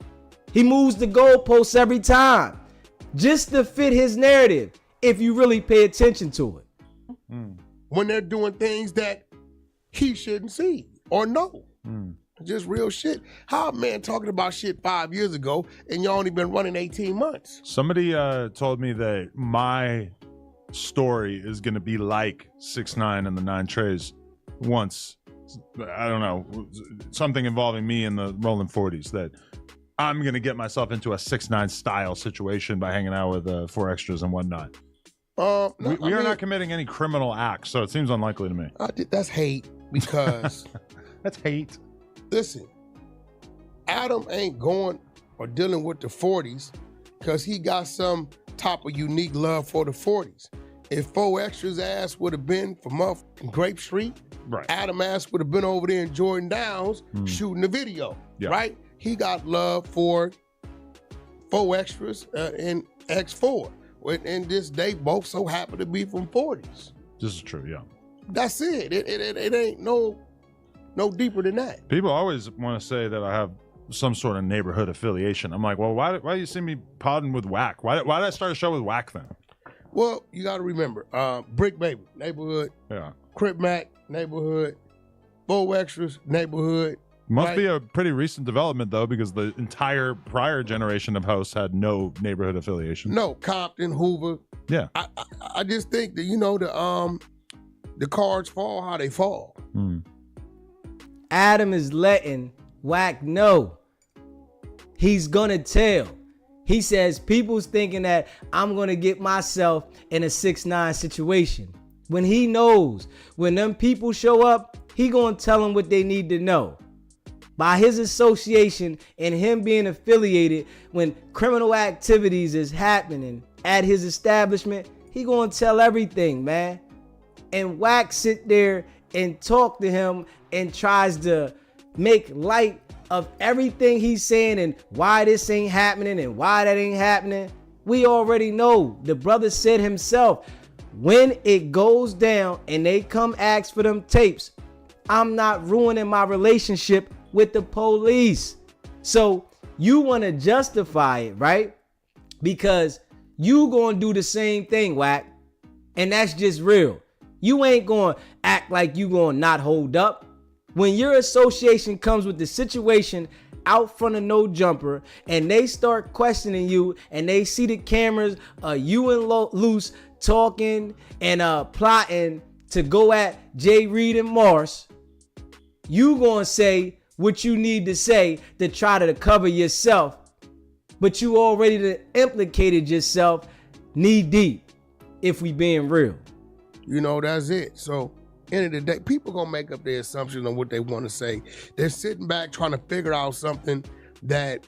He moves the goalposts every time just to fit his narrative if you really pay attention to it. When they're doing things that he shouldn't see or know. Just real shit. How a man talking about shit 5 years ago and you only been running 18 months? Somebody told me that my story is going to be like 6ix9ine and the 9 Treys once. I don't know, something involving me in the rolling 40s, that I'm going to get myself into a 6ix9ine style situation by hanging out with 4 extras and whatnot. We are not committing any criminal acts, so it seems unlikely to me. That's hate because... That's hate. Listen, Adam ain't going or dealing with the 40s because he got some type of unique love for the 40s. If 4 extras ass would have been from motherfucking Grape Street, right, Adam ass would have been over there in Jordan Downs shooting the video, right? He got love for 4 extras and X4. And this, they both so happen to be from 40s. This is true, yeah. That's it. It ain't no deeper than that. People always want to say that I have some sort of neighborhood affiliation. I'm like, well, why do you see me podding with Wack? Why did I start a show with Wack then? Well, you got to remember, Brick Baby, neighborhood. Yeah. Crip Mac, neighborhood. Bull Extras, neighborhood. Must right? be a pretty recent development, though, because the entire prior generation of hosts had no neighborhood affiliation. No, Compton, Hoover. Yeah. I just think that, the cards fall how they fall. Adam is letting Wack know he's gonna tell. He says people's thinking that I'm gonna get myself in a 6ix9ine situation. When he knows when them people show up, he gonna tell them what they need to know. By his association and him being affiliated, when criminal activities is happening at his establishment, he gonna tell everything, man. And Wack sit there and talk to him and tries to make light of everything he's saying and why this ain't happening and why that ain't happening. We already know. The brother said himself, when it goes down and they come ask for them tapes, I'm not ruining my relationship with the police. So you want to justify it, right? Because you gonna do the same thing, Wack. And that's just real. You ain't gonna act like you gonna not hold up. When your association comes with the situation out front of No Jumper and they start questioning you and they see the cameras, you and Luce talking and plotting to go at Jay Reed and Morse, you gonna say what you need to say to try to cover yourself, but you already implicated yourself knee deep, if we being real. That's it. So end of the day, people gonna make up their assumptions on what they want to say. They're sitting back trying to figure out something that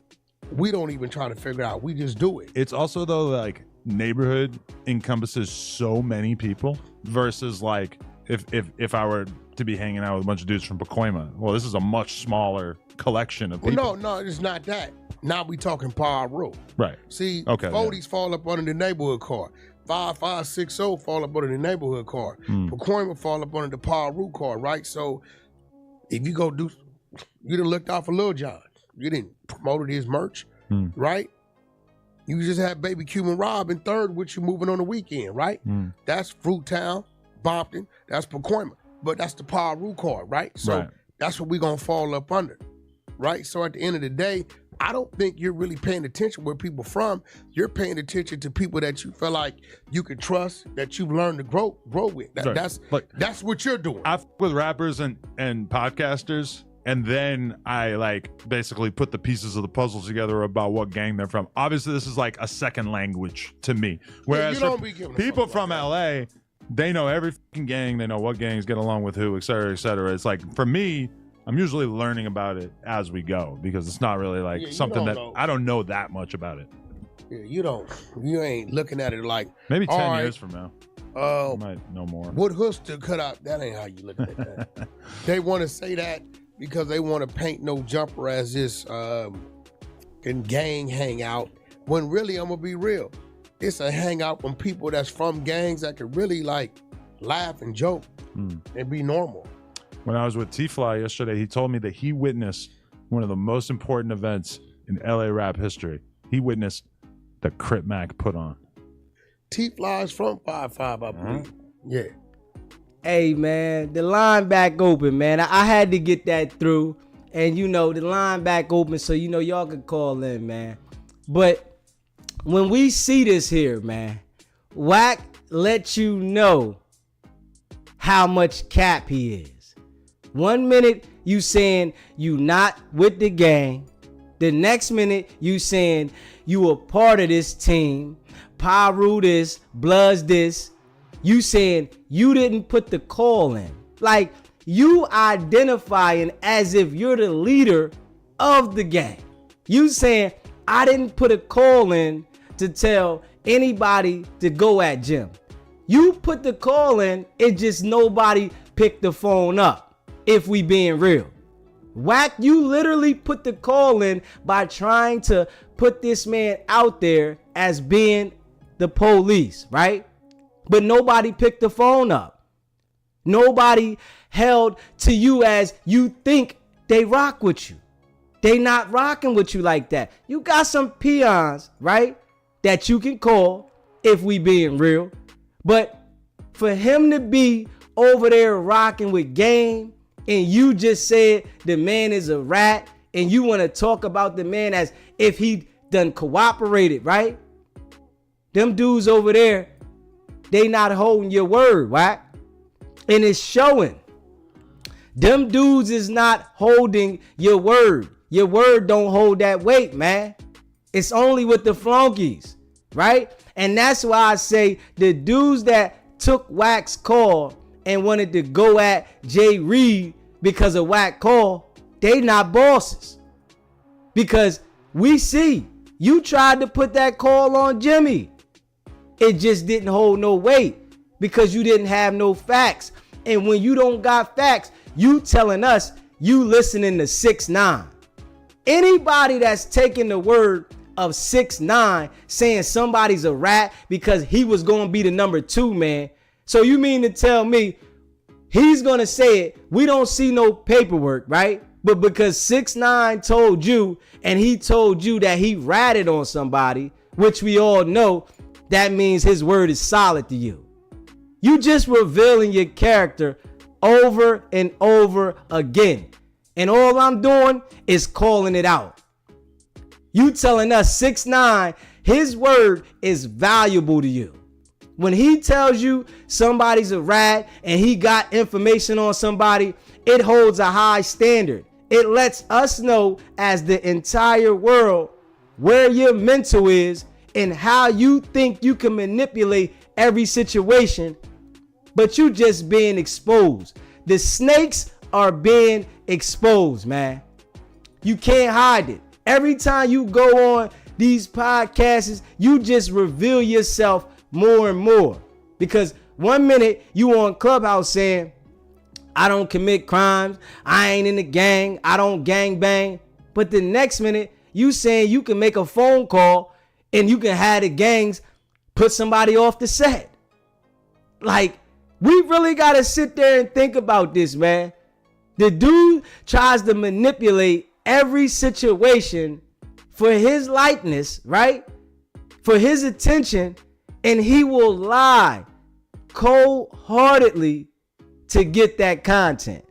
we don't even try to figure out. We just do it. It's also, though, like, neighborhood encompasses so many people versus, like, if I were to be hanging out with a bunch of dudes from Pacoima. Well, this is a much smaller collection of people. Well, no, it's not that. Now we talking Paru. Right. See, okay, 40s fall up under the neighborhood card. 5560 fall up under the neighborhood card. Pacoima fall up under the Paru card, right? So if you you done looked out for Lil Jon. You didn't promoted his merch, right? You just had Baby Cuban Rob in third with you moving on the weekend, right? That's Fruittown, Bompton, that's Pacoima. But that's the Paru card, right? So that's what we gonna fall up under, right? So at the end of the day, I don't think you're really paying attention where people from. You're paying attention to people that you feel like you can trust, that you've learned to grow with. That's what you're doing. I f with rappers and podcasters, and then I basically put the pieces of the puzzle together about what gang they're from. Obviously, this is like a second language to me. Whereas people from LA, they know every fucking gang. They know what gangs get along with who, et cetera, et cetera. It's like, for me, I'm usually learning about it as we go because it's not really something that I don't know that much about it. Yeah, you ain't looking at it like maybe 10 years from now. I might know more. What Hooster cut out? That ain't how you look at that. They want to say that because they want to paint No Jumper as this gang hangout. When really, I'm gonna be real, it's a hangout from people that's from gangs that can really laugh and joke and be normal. When I was with T-Fly yesterday, he told me that he witnessed one of the most important events in LA rap history. He witnessed the Crip Mac put on. T-Fly is from 5-5, I believe. Yeah. Hey, man, the line back open, man. I had to get that through. And, the line back open so, y'all could call in, man. But when we see this here, man, Wack let you know how much cap he is. 1 minute you saying you not with the gang. The next minute you saying you a part of this team. Paru this, Bloods this. You saying you didn't put the call in. Like, you identifying as if you're the leader of the gang. You saying I didn't put a call in to tell anybody to go at Jim. You put the call in, it just nobody picked the phone up. If we being real. Wack, you literally put the call in by trying to put this man out there as being the police, right? But nobody picked the phone up. Nobody held to you as you think they rock with you. They not rocking with you like that. You got some peons, right, that you can call if we being real. But for him to be over there rocking with Game, and you just said the man is a rat, and you want to talk about the man as if he done cooperated, right? Them dudes over there, they not holding your word, Wack. And it's showing. Them dudes is not holding your word. Your word don't hold that weight, man. It's only with the flunkies, right? And that's why I say the dudes that took Wack's call and wanted to go at Jay Reed because of Wack call, they not bosses. Because we see you tried to put that call on Jimmy. It just didn't hold no weight because you didn't have no facts. And when you don't got facts, you telling us you listening to 6ix9ine. Anybody that's taking the word of 6ix9ine saying somebody's a rat because he was going to be the number 2 man. So you mean to tell me he's going to say it? We don't see no paperwork, right? But because 6ix9ine told you and he told you that he ratted on somebody, which we all know, that means his word is solid to you. You just revealing your character over and over again. And all I'm doing is calling it out. You telling us 6ix9ine, his word is valuable to you. When he tells you somebody's a rat and he got information on somebody, it holds a high standard. It lets us know as the entire world where your mental is and how you think you can manipulate every situation, but you just being exposed. The snakes are being exposed, man. You can't hide it. Every time you go on these podcasts, you just reveal yourself more and more. Because one minute you on Clubhouse saying, I don't commit crimes, I ain't in the gang, I don't gang bang. But the next minute you saying you can make a phone call and you can have the gangs put somebody off the set. Like, we really got to sit there and think about this, man. The dude tries to manipulate every situation for his likeness, right? For his attention, and he will lie cold-heartedly to get that content.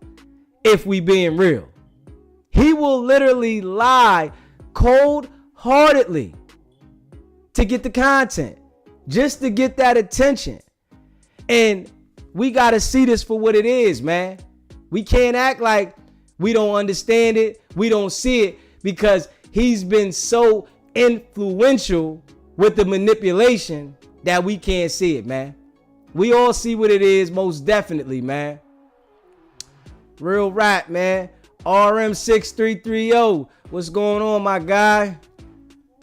If we being real, he will literally lie cold-heartedly to get the content, just to get that attention. And we got to see this for what it is, man. We can't act like we don't understand it, we don't see it, because he's been so influential with the manipulation that we can't see it, man. We all see what it is, most definitely, man. Real rap, man. RM6330, what's going on, my guy?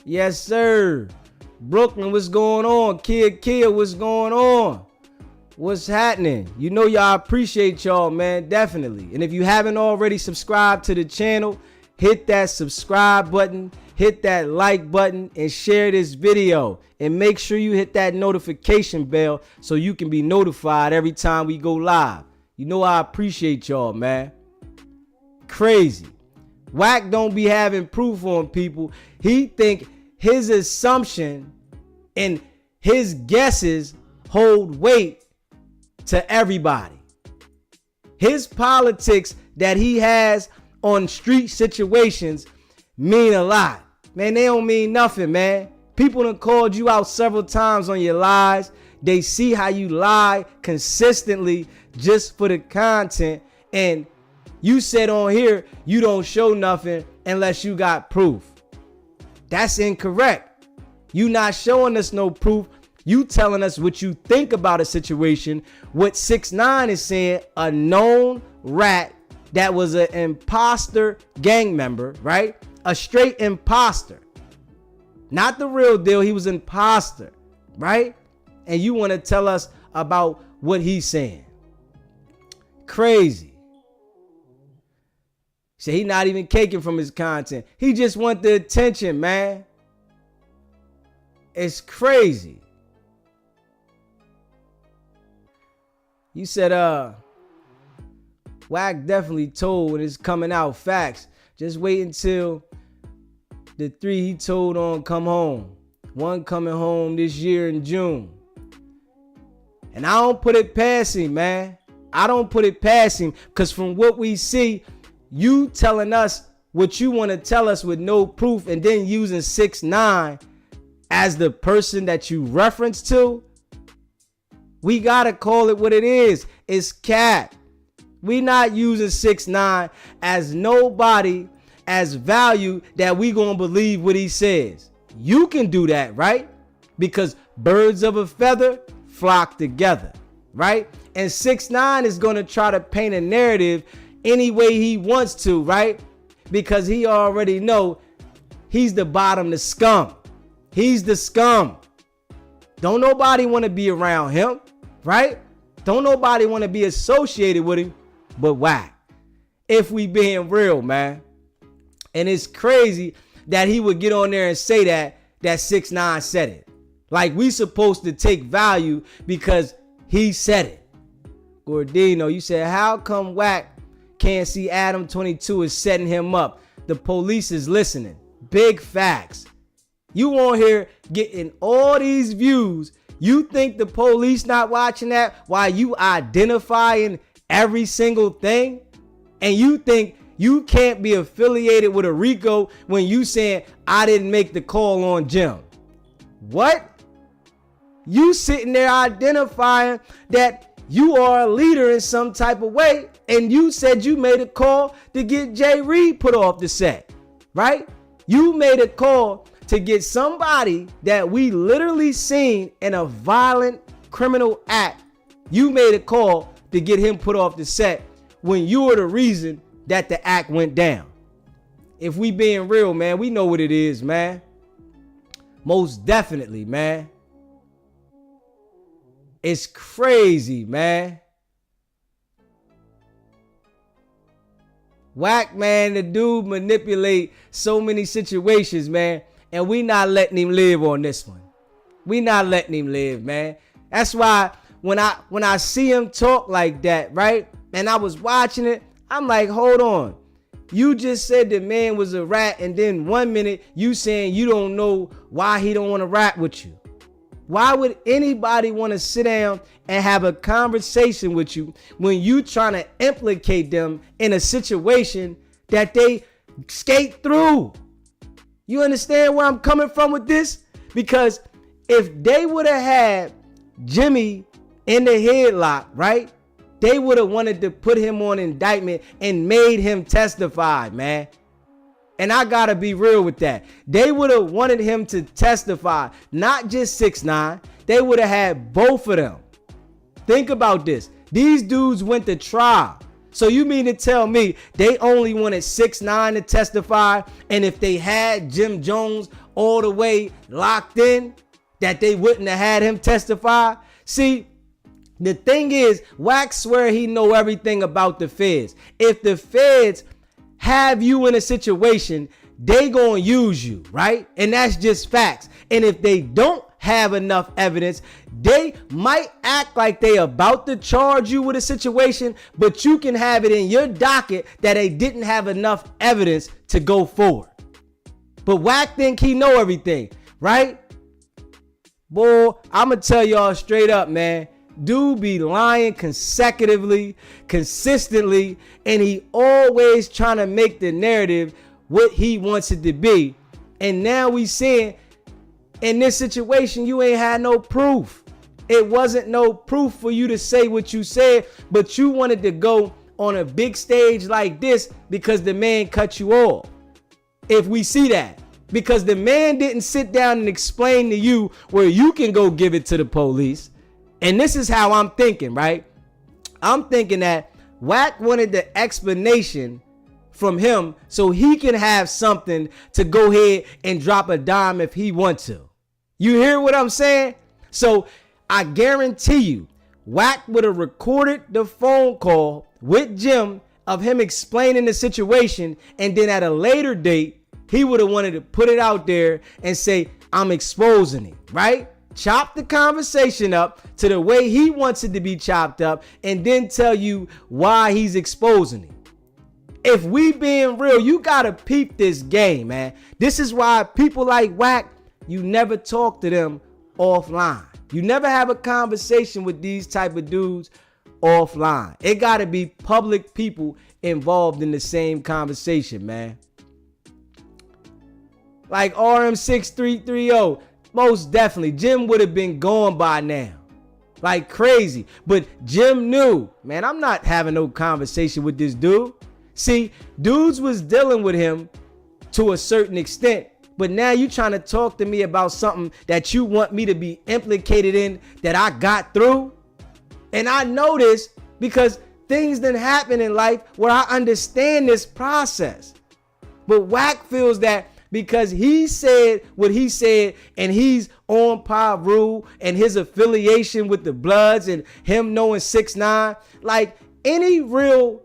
Yes, sir. Brooklyn, what's going on? Kid, what's going on? What's happening? You know y'all appreciate y'all, man, definitely. And if you haven't already subscribed to the channel, hit that subscribe button, hit that like button, and share this video. And make sure you hit that notification bell so you can be notified every time we go live. You know I appreciate y'all, man. Crazy. Wack don't be having proof on people. He think his assumption and his guesses hold weight to everybody. His politics that he has on street situations mean a lot. Man, they don't mean nothing, man. People done called you out several times on your lies. They see how you lie consistently just for the content. And you said on here, you don't show nothing unless you got proof. That's incorrect. You not showing us no proof. You telling us what you think about a situation. What 6ix9ine is saying, a known rat that was an imposter gang member, right? A straight imposter. Not the real deal. He was an imposter, right? And you want to tell us about what he's saying. Crazy. So he not even caking from his content. He just want the attention, man. It's crazy. You said, Wack definitely told and it's coming out facts. Just wait until the 3 he told on come home. 1 coming home this year in June. And I don't put it past him, man. I don't put it past him because from what we see, you telling us what you want to tell us with no proof and then using 6ix9ine as the person that you reference to, we got to call it what it is. It's cap. We not using 6ix9ine as nobody as value that we gonna believe what he says. You can do that, right? Because birds of a feather flock together, right? And 6ix9ine is gonna try to paint a narrative any way he wants to, right? Because he already know he's the bottom, the scum. He's the scum. Don't nobody want to be around him, right? Don't nobody want to be associated with him but Wack. If we being real, man. And it's crazy that he would get on there and say that 6ix9ine said it. Like we supposed to take value because he said it. Gordino, you said, how come Wack can't see Adam 22 is setting him up? The police is listening. Big facts. You on here getting all these views. You think the police not watching that while you identifying every single thing? And you think you can't be affiliated with a RICO when you saying I didn't make the call on Jim? What? You sitting there identifying that you are a leader in some type of way, and you said you made a call to get Jay Reed put off the set, right? You made a call to get somebody that we literally seen in a violent criminal act. You made a call to get him put off the set when you were the reason that the act went down. If we being real, man, we know what it is, man. Most definitely, man. It's crazy, man. Wack, man, the dude manipulate so many situations, man. And we not letting him live on this one. We not letting him live, man. That's why when I see him talk like that, right? And I was watching it, I'm like, hold on. You just said the man was a rat, and then 1 minute you saying you don't know why he don't want to rap with you. Why would anybody want to sit down and have a conversation with you when you trying to implicate them in a situation that they skate through? You understand where I'm coming from with this? Because if they would have had Jimmy in the headlock, right? They would have wanted to put him on indictment and made him testify, man. And I gotta be real with that. They would have wanted him to testify, not just 6ix9ine. They would have had both of them. Think about this. These dudes went to trial. So you mean to tell me they only wanted 6ix9ine to testify, and if they had Jim Jones all the way locked in, that they wouldn't have had him testify? See, the thing is, Wack swear he know everything about the feds. If the feds have you in a situation, they gonna use you, right? And that's just facts. And if they don't have enough evidence, they might act like they about to charge you with a situation, but you can have it in your docket that they didn't have enough evidence to go forward. But Wack think he know everything, right? Boy, I'ma tell y'all straight up, man. Dude be lying consecutively, consistently, and he always trying to make the narrative what he wants it to be. And now we seeing in this situation, you ain't had no proof. It wasn't no proof for you to say what you said, but you wanted to go on a big stage like this because the man cut you off. If we see that, because the man didn't sit down and explain to you where you can go give it to the police. And this is how I'm thinking, right? I'm thinking that Wack wanted the explanation from him so he can have something to go ahead and drop a dime if he wants to. You hear what I'm saying? So I guarantee you, Wack would have recorded the phone call with Jim of him explaining the situation, and then at a later date, he would have wanted to put it out there and say, I'm exposing it, right? chop the conversation up to the way he wants it to be chopped up, and then tell you why he's exposing it. If we being real, you gotta peep this game, man. This is why people like Wack, you never talk to them offline. You never have a conversation with these type of dudes offline. It gotta be public people involved in the same conversation, man. Like RM6330, most definitely, Jim would have been gone by now. Like crazy. But Jim knew, man, I'm not having no conversation with this dude. See, dudes was dealing with him to a certain extent, but now you trying to talk to me about something that you want me to be implicated in that I got through? And I know this because things done happen in life where I understand this process. But Wack feels that because he said what he said and he's on Paru and his affiliation with the Bloods and him knowing 6ix9ine, like any real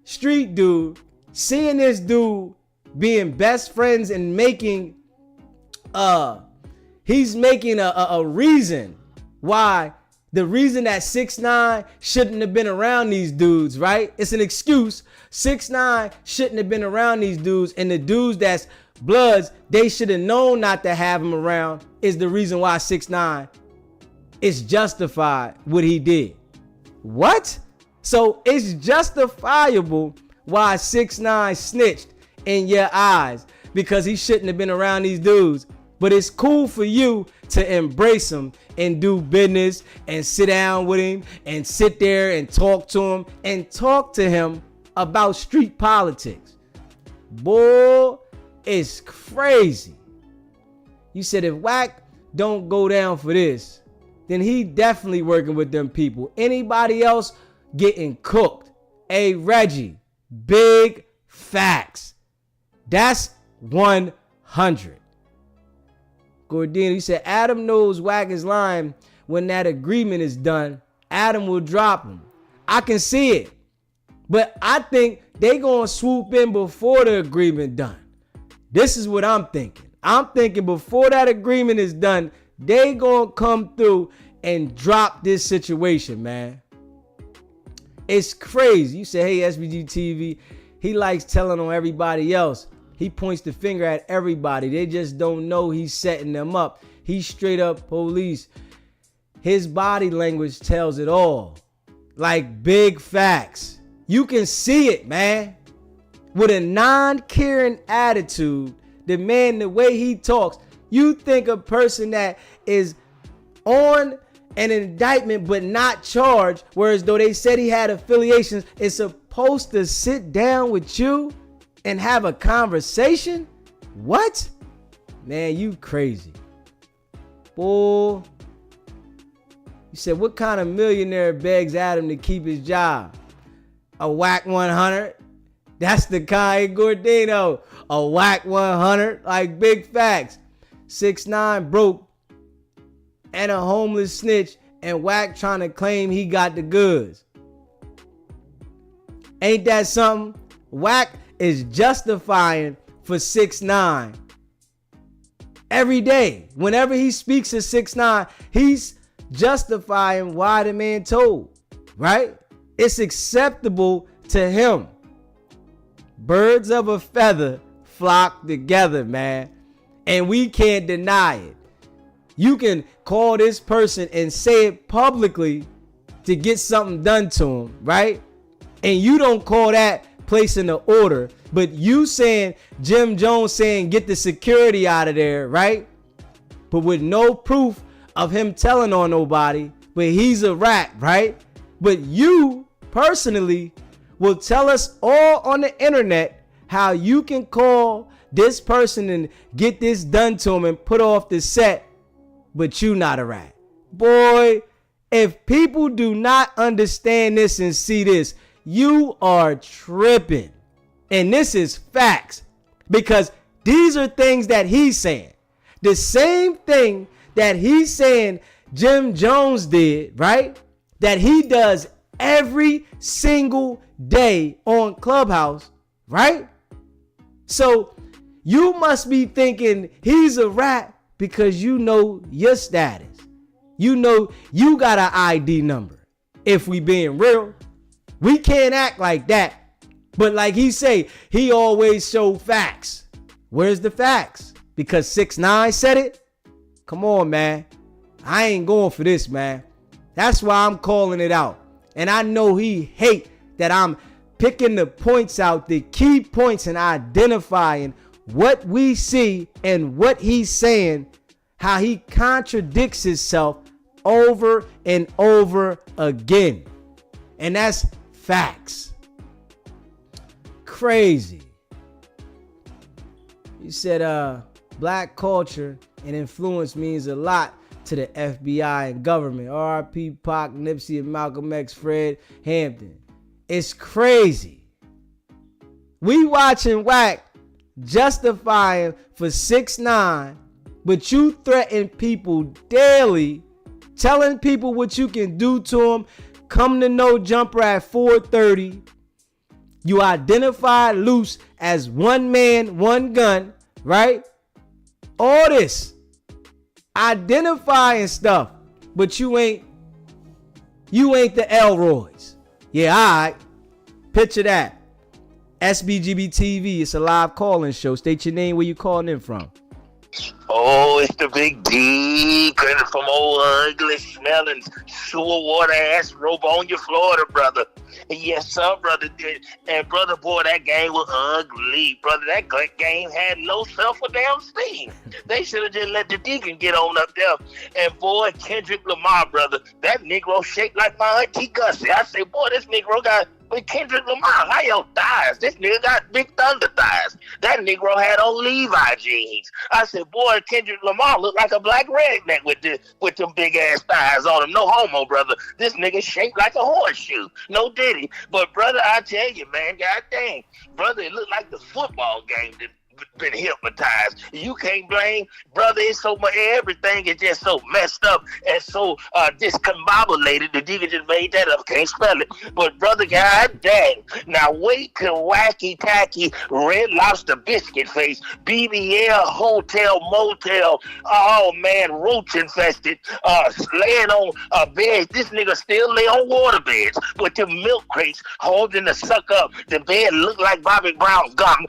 street dude, seeing this dude being best friends and making he's making a reason why, the reason that 6ix9ine shouldn't have been around these dudes, right? It's an excuse. 6ix9ine shouldn't have been around these dudes, and the dudes that's Bloods, they should have known not to have him around, is the reason why 6ix9ine is justified what he did. What? So it's justifiable why 6ix9ine snitched in your eyes because he shouldn't have been around these dudes. But it's cool for you to embrace him and do business and sit down with him and sit there and talk to him about street politics. Boy, it's crazy. You said if Wack don't go down for this, then he definitely working with them people. Anybody else getting cooked? Hey, Reggie, big facts. That's 100. Gordino, he said Adam knows Wack is lying. When that agreement is done, Adam will drop him. I can see it. But I think they gonna swoop in before the agreement done. This is what I'm thinking. I'm thinking before that agreement is done, they gonna come through and drop this situation, man. It's crazy. You say, hey, SBG TV, he likes telling on everybody else. He points the finger at everybody. They just don't know he's setting them up. He's straight up police. His body language tells it all. Like big facts. You can see it, man. With a non-caring attitude, the man, the way he talks, you think a person that is on an indictment but not charged, whereas though they said he had affiliations, is supposed to sit down with you and have a conversation? What? Man, you crazy. Boy. You said, what kind of millionaire begs Adam to keep his job? A Wack 100? That's the kind, Gordino. A Wack 100? Like big facts. 6ix9ine broke and a homeless snitch, and Wack trying to claim he got the goods. Ain't that something? Wack is justifying for 6ix9ine every day. Whenever he speaks to 6ix9ine, he's justifying why the man told, right? It's acceptable to him. Birds of a feather flock together, man. And we can't deny it. You can call this person and say it publicly to get something done to him, right? And you don't call that placing the order, but you saying, Jim Jones saying, get the security out of there, right? But with no proof of him telling on nobody, but he's a rat, right? But you personally will tell us all on the internet how you can call this person and get this done to him and put off the set, but you not a rat. Boy, if people do not understand this and see this, you are tripping. And this is facts, because these are things that he's saying. The same thing that he's saying Jim Jones did, right? That he does every single day on Clubhouse, right? So you must be thinking he's a rat because you know your status. you know you got an ID number. If we being real, we can't act like that. But like he say, he always show facts. Where's the facts? Because 6ix9ine said it? Come on, man. I ain't going for this, man. That's why I'm calling it out. And I know he hate that I'm picking the points out, the key points, and identifying what we see and what he's saying, how he contradicts himself over and over again. And that's facts. Crazy. You said black culture and influence means a lot to the FBI and government. R.I.P. Pac, Nipsey, and Malcolm X, Fred Hampton. It's crazy. We watching Wack justifying for 6ix9ine, but you threaten people daily, telling people what you can do to them. Come to No Jumper at 4:30. You identify Loose as one man, one gun, right? All this identifying stuff, but you ain't the Elroys. Yeah, all right. Picture that. SBGB TV. It's a live call-in show. State your name, where you calling in from. Oh, it's the big Deacon from old ugly smelling sewer water ass Robonia, Florida, brother. Yes, sir, brother. And brother, boy, that game was ugly, brother. That game had low self-damn esteem. They should have just let the Deacon get on up there. And boy, Kendrick Lamar, brother, that Negro shaped like my auntie Gussie. I say, boy, this Negro got with Kendrick Lamar, how your thighs? This nigga got big thunder thighs. That Negro had on Levi jeans. I said, boy, Kendrick Lamar looked like a black redneck with them big ass thighs on him. No homo, brother. This nigga shaped like a horseshoe. No diddy. But brother, I tell you, man, god dang, brother, it looked like the football game that been hypnotized. You can't blame, brother. It's so much, everything is just so messed up and so discombobulated. The Deacon just made that up. Can't spell it. But brother, god dang. Now wait till Wacky Tacky, Red Lobster Biscuit Face, BBL Hotel Motel, oh man, roach infested, laying on beds. This nigga still lay on water beds with the milk crates holding the suck up. The bed looked like Bobby Brown's gummy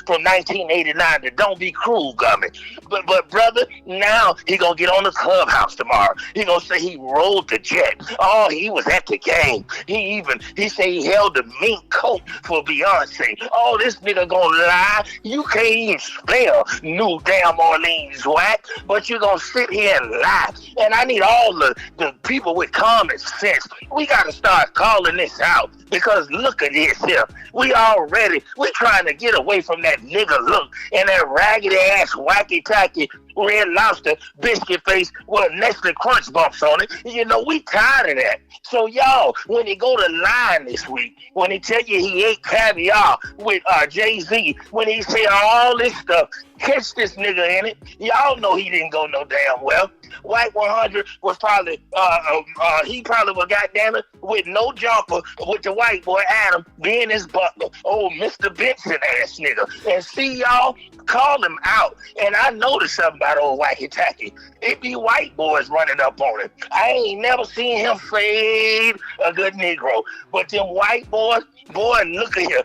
from 1989, the Don't Be Cruel gummy. But brother, now he gonna get on the clubhouse tomorrow. He gonna say he rode the jet. Oh, he was at the game. He say he held the mink coat for Beyonce. Oh, this nigga gonna lie. You can't even spell New Damn Orleans, Wack, but you gonna sit here and lie. And I need all the people with common sense. We gotta start calling this out, because look at this here. We trying to get away from that nigga look and that raggedy ass Wacky Tacky Red Lobster Biscuit Face with Nestle Crunch bumps on it. You know, we tired of that. So y'all, when he go to line this week, when he tell you he ate caviar with Jay-Z, when he say all this stuff, catch this nigga in it. Y'all know he didn't go no damn well. Wack 100 was probably, he probably was goddamn it with No Jumper with the white boy Adam being his butler. Oh, Mr. Benson ass nigga. And see y'all, call him out. And I noticed something about old Wacky Tacky. It be white boys running up on him. I ain't never seen him fade a good Negro. But them white boys, boy, look at here.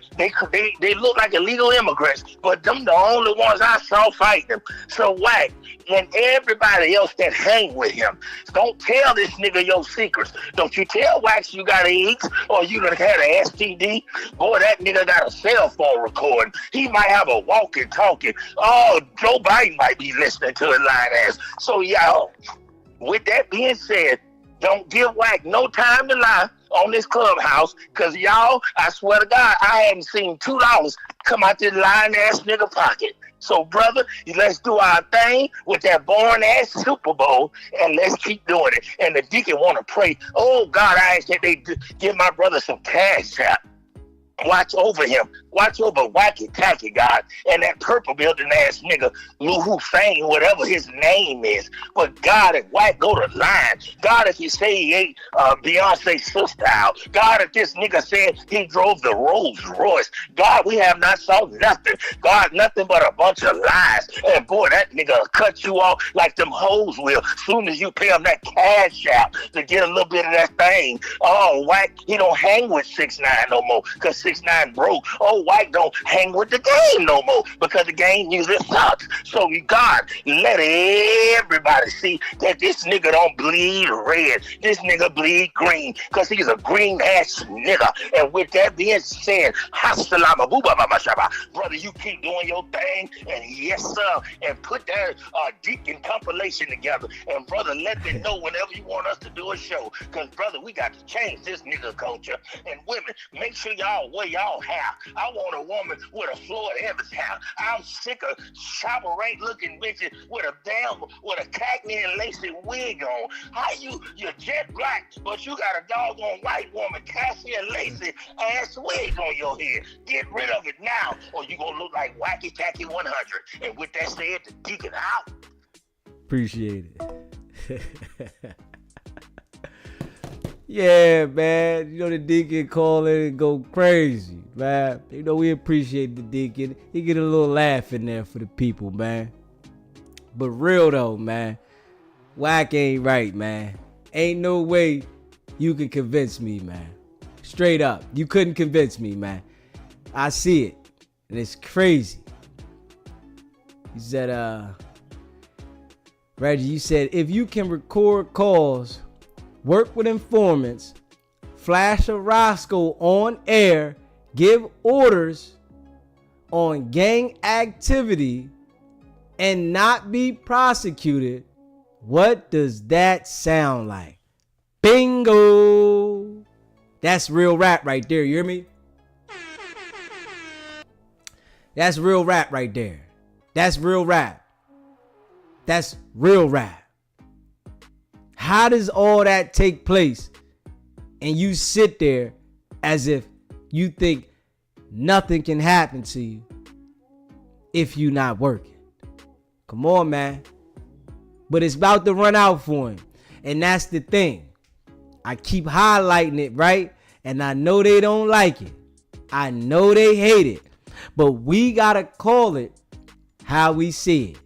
They look like illegal immigrants, but them the only ones I saw fighting them. So Wack and everybody else that hang with him, don't tell this nigga your secrets. Don't you tell Wax you got AIDS or you done had an STD. Boy, that nigga got a cell phone recording. He might have a walkie-talkie. Oh, Joe Biden might be listening to his lying ass. So y'all, with that being said, don't give Wack no time to lie on this clubhouse, because y'all, I swear to God, I haven't seen $2 come out this lying ass nigga pocket. So brother, let's do our thing with that boring ass Super Bowl, and let's keep doing it. And the Deacon want to pray. Oh God, I ask that they give my brother some cash out. Watch over him. Watch over Wacky Tacky, God, and that purple building ass nigga, Lou Hussein, whatever his name is. But God, if Wack go to line, God, if you say he ate Beyonce's sister out, God, if this nigga said he drove the Rolls Royce, God, we have not saw nothing. God, nothing but a bunch of lies. And boy, that nigga will cut you off like them hoes will. Soon as you pay him that cash out to get a little bit of that thing. Oh, Wack, he don't hang with 6ix9ine no more because 6ix9ine broke. Oh, Wack don't hang with the game no more because the game usually sucks. So God, let everybody see that this nigga don't bleed red. This nigga bleed green because he's a green ass nigga. And with that being said, Hassalama Booba Baba Shaba. Brother, you keep doing your thing, and yes, sir, and put that Deacon compilation together. And brother, let me know whenever you want us to do a show. Because brother, we got to change this nigga culture. And women, make sure y'all wear y'all hair. I want a woman with a Floyd Evans hair. I'm sick of chopper-rank looking bitches with a Cagney and Lacey wig on. How you're jet black, but you got a doggone white woman, Cassie and Lacey ass wig on your head. Get rid of it now, or you gonna look like Wacky Tacky 100. And with that said, the Deacon out. Appreciate it. Yeah, man. You know the Deacon call in and go crazy, man. You know we appreciate the Deacon. He get a little laugh in there for the people, man. But real though, man. Wack ain't right, man. Ain't no way you can convince me, man. Straight up. You couldn't convince me, man. I see it. And it's crazy. He said, Reggie, you said, if you can record calls, work with informants, flash a Roscoe on air, give orders on gang activity, and not be prosecuted, what does that sound like? Bingo! That's real rap right there, you hear me? That's real rap right there. That's real rap. That's real rap. How does all that take place and you sit there as if you think nothing can happen to you if you're not working? Come on, man. But it's about to run out for him. And that's the thing. I keep highlighting it, right? And I know they don't like it. I know they hate it. But we gotta call it how we see it.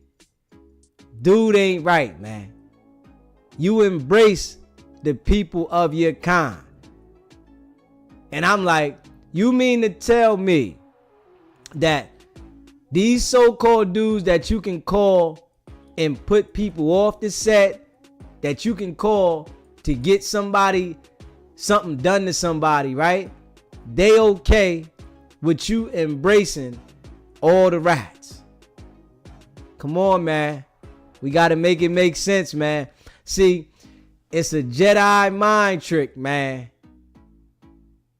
Dude ain't right, man. You embrace the people of your kind. And I'm like, you mean to tell me that these so-called dudes that you can call and put people off the set, that you can call to get something done to somebody, right? They okay with you embracing all the rats? Come on, man. We got to make it make sense, man. See, it's a Jedi mind trick, man.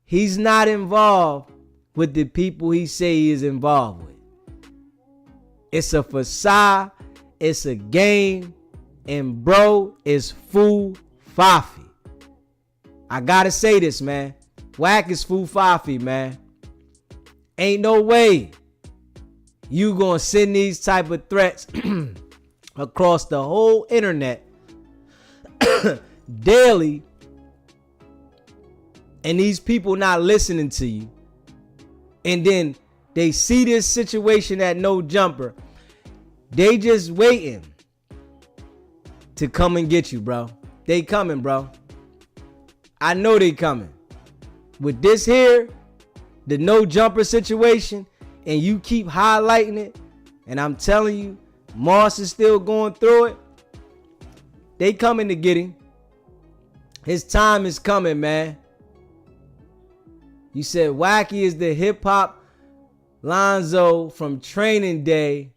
He's not involved with the people he say he is involved with. It's a facade. It's a game. And bro, it's full fafi. I gotta say this, man. Wack is full fafi, man. Ain't no way you gonna send these type of threats across the whole internet daily, and these people not listening to you, and then they see this situation at No Jumper, they just waiting to come and get you, bro. They coming, bro. I know they coming. With this here, the No Jumper situation, and you keep highlighting it, and I'm telling you, Moss is still going through it. They coming to get him. His time is coming, man. You said Wacky is the hip-hop Lonzo from Training Day,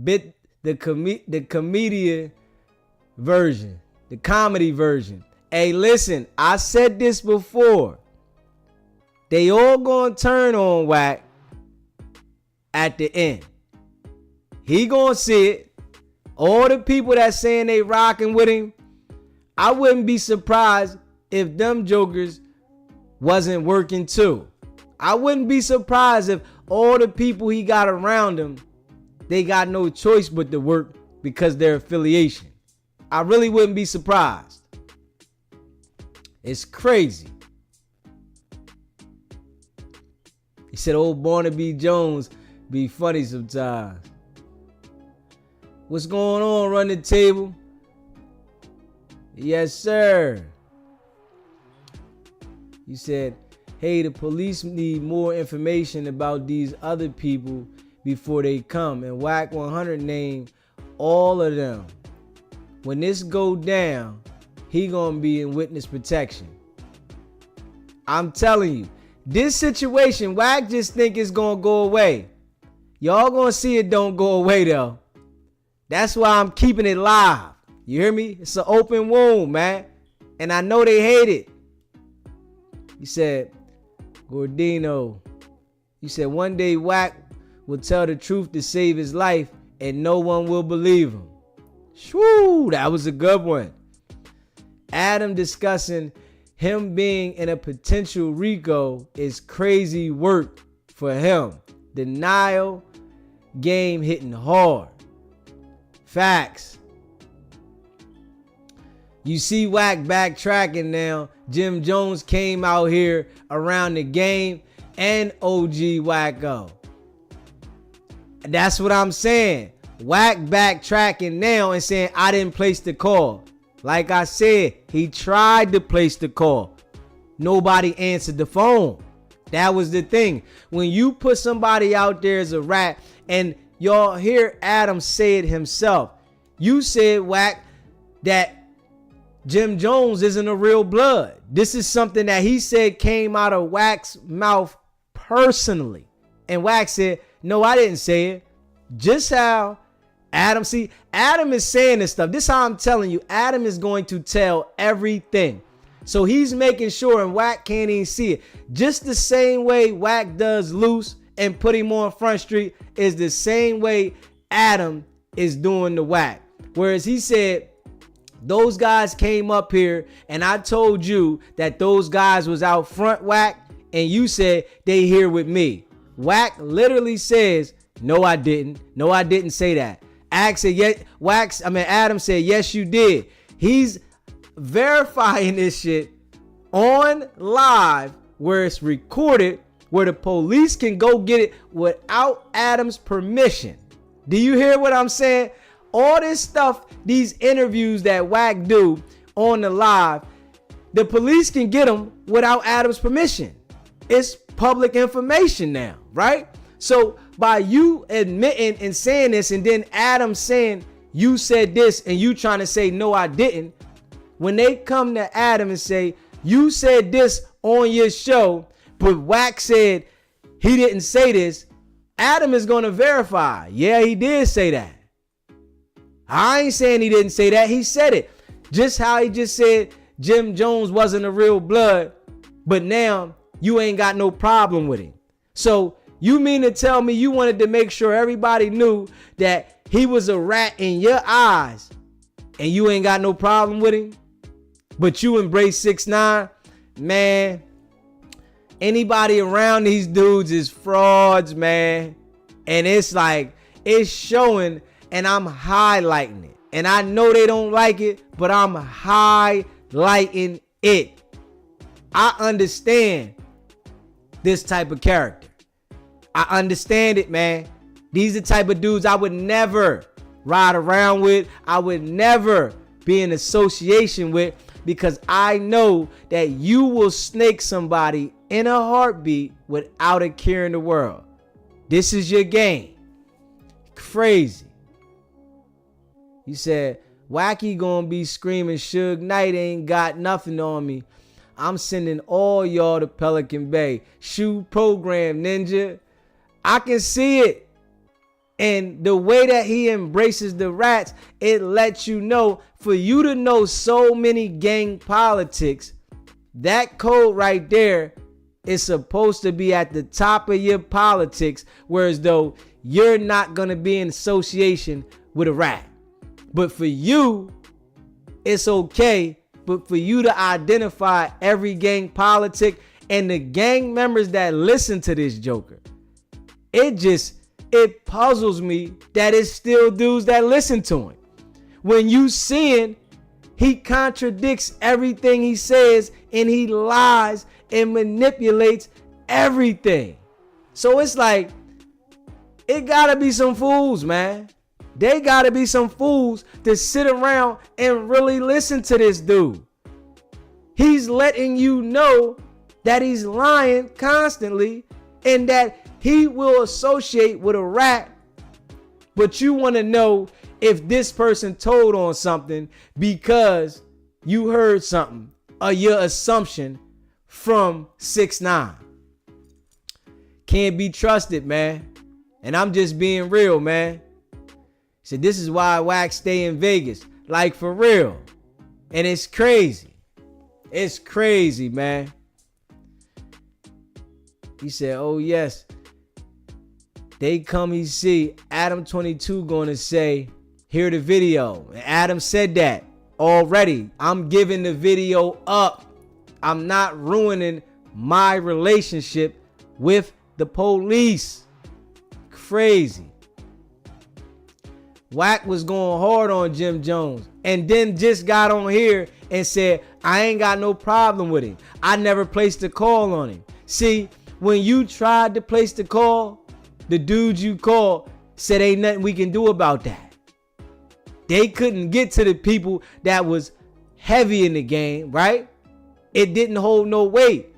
bit the comedian version, the comedy version. Hey, listen, I said this before. They all gonna turn on Wack at the end. He gonna see it. All the people that saying they rocking with him, I wouldn't be surprised if them jokers wasn't working too. I wouldn't be surprised if all the people he got around him, they got no choice but to work because their affiliation. I really wouldn't be surprised. It's crazy. He said old Barnaby Jones be funny sometimes. What's going on, Run the Table? Yes, sir. You said, hey, the police need more information about these other people before they come. And Wack 100 name all of them. When this go down, he gonna be in witness protection. I'm telling you, this situation, Wack just think it's gonna go away. Y'all gonna see it don't go away though. That's why I'm keeping it live. You hear me? It's an open wound, man. And I know they hate it. You said, Gordino, you said one day Wack will tell the truth to save his life and no one will believe him. Shwoo, that was a good one. Adam discussing him being in a potential RICO is crazy work for him. Denial game hitting hard. Facts. You see Wack backtracking now. Jim Jones came out here around the game and OG Wacko. That's what I'm saying. Wack backtracking now and saying I didn't place the call. Like I said, he tried to place the call. Nobody answered the phone. That was the thing. When you put somebody out there as a rat, and y'all hear Adam say it himself. You said, Wack, that Jim Jones isn't a real blood. This is something that he said came out of Wack's mouth personally. And Wack said, no, I didn't say it. Just how Adam, see, Adam is saying this stuff. This is how I'm telling you. Adam is going to tell everything. So he's making sure, and Wack can't even see it. Just the same way Wack does Loose and put him on Front Street is the same way Adam is doing the Wack. Whereas he said, those guys came up here and I told you that those guys was out front, Wack, and you said they here with me. Wack literally says, no, I didn't. No, I didn't say that. Adam said, yes, you did. He's verifying this shit on live where it's recorded, where the police can go get it without Adam's permission. Do you hear what I'm saying? All this stuff, these interviews that Wack do on the live, the police can get them without Adam's permission. It's public information now, right? So by you admitting and saying this, and then Adam saying you said this and you trying to say no, I didn't. When they come to Adam and say you said this on your show, but Wack said he didn't say this, Adam is going to verify. Yeah, he did say that. I ain't saying he didn't say that. He said it. Just how he just said Jim Jones wasn't a real blood, but now you ain't got no problem with him. So you mean to tell me you wanted to make sure everybody knew that he was a rat in your eyes and you ain't got no problem with him? But you embrace 6ix9ine? Man, anybody around these dudes is frauds, man. And it's like, it's showing, and I'm highlighting it. And I know they don't like it, but I'm highlighting it. I understand this type of character. I understand it, man. These are the type of dudes I would never ride around with. I would never be in association with, because I know that you will snake somebody in a heartbeat without a care in the world. This is your game. Crazy. You said, Wacky gonna be screaming, Suge Knight ain't got nothing on me. I'm sending all y'all to Pelican Bay. Shoe program, ninja. I can see it. And the way that he embraces the rats, it lets you know, for you to know so many gang politics, that code right there is supposed to be at the top of your politics, whereas though you're not going to be in association with a rat. But for you, it's okay. But for you to identify every gang politic and the gang members that listen to this Joker. It puzzles me that it's still dudes that listen to him. When you seeing he contradicts everything he says and he lies and manipulates everything. So it's like, it gotta be some fools, man. They gotta be some fools to sit around and really listen to this dude. He's letting you know that he's lying constantly and that he will associate with a rat, but you want to know if this person told on something because you heard something or your assumption from 6ix9ine. Can't be trusted, man. And I'm just being real, man. So this is why Wack stay in Vegas. Like, for real. And it's crazy. It's crazy, man. He said, oh yes. They come, he see Adam 22 going to say, hear the video. And Adam said that already. I'm giving the video up. I'm not ruining my relationship with the police. Crazy. Wack was going hard on Jim Jones and then just got on here and said, I ain't got no problem with him. I never placed a call on him. See, when you tried to place the call, the dudes you called said ain't nothing we can do about that. They couldn't get to the people that was heavy in the game, right? It didn't hold no weight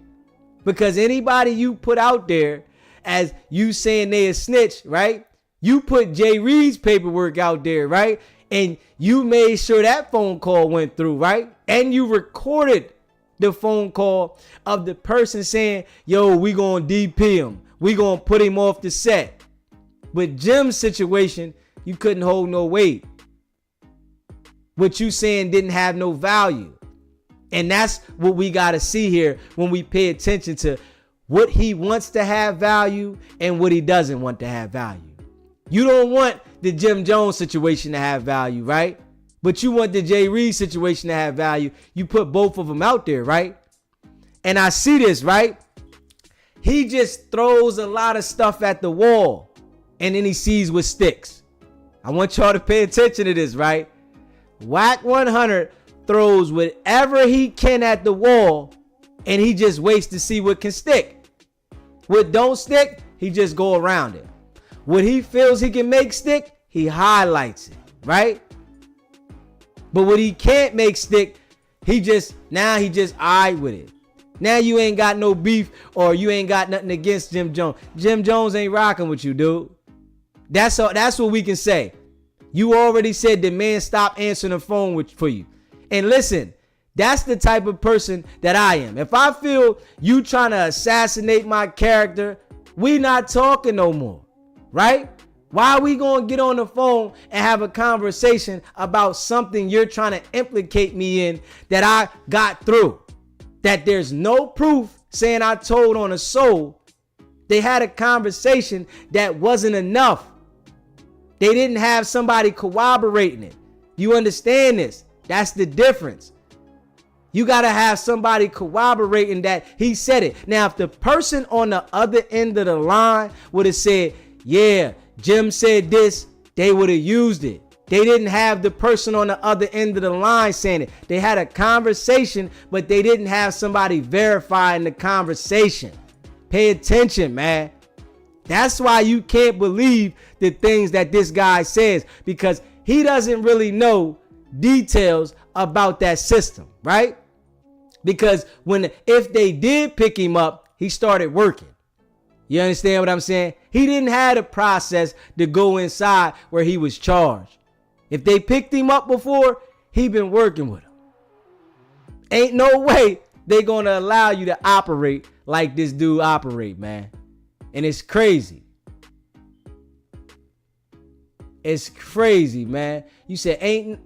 because anybody you put out there as you saying they a snitch, right? You put Jay Reed's paperwork out there, right? And you made sure that phone call went through, right? And you recorded the phone call of the person saying, yo, we gonna DP him. We gonna put him off the set. But Jim's situation, you couldn't hold no weight. What you saying didn't have no value. And that's what we gotta see here when we pay attention to what he wants to have value and what he doesn't want to have value. You don't want the Jim Jones situation to have value, right? But you want the Jay Reed situation to have value. You put both of them out there, right? And I see this, right? He just throws a lot of stuff at the wall and then he sees what sticks. I want y'all to pay attention to this, right? Wack 100 throws whatever he can at the wall and he just waits to see what can stick. What don't stick, he just go around it. What he feels he can make stick, he highlights it, right? But what he can't make stick, he just eye with it. Now you ain't got no beef or you ain't got nothing against Jim Jones. Jim Jones ain't rocking with you, dude. That's what we can say. You already said the man stopped answering the phone for you. And listen, that's the type of person that I am. If I feel you trying to assassinate my character, we not talking no more, right? Why are we going to get on the phone and have a conversation about something you're trying to implicate me in that I got through? That there's no proof saying I told on a soul. They had a conversation that wasn't enough. They didn't have somebody corroborating it. You understand this? That's the difference. You got to have somebody corroborating that he said it. Now, if the person on the other end of the line would have said, yeah, Jim said this, they would have used it. They didn't have the person on the other end of the line saying it. They had a conversation, but they didn't have somebody verifying the conversation. Pay attention, man. That's why you can't believe the things that this guy says, because he doesn't really know details about that system, right? Because if they did pick him up, he started working. You understand what I'm saying? He didn't have a process to go inside where he was charged. If they picked him up before, he been working with him. Ain't no way they gonna allow you to operate like this dude operate, man. And it's crazy. It's crazy, man. You said, ain't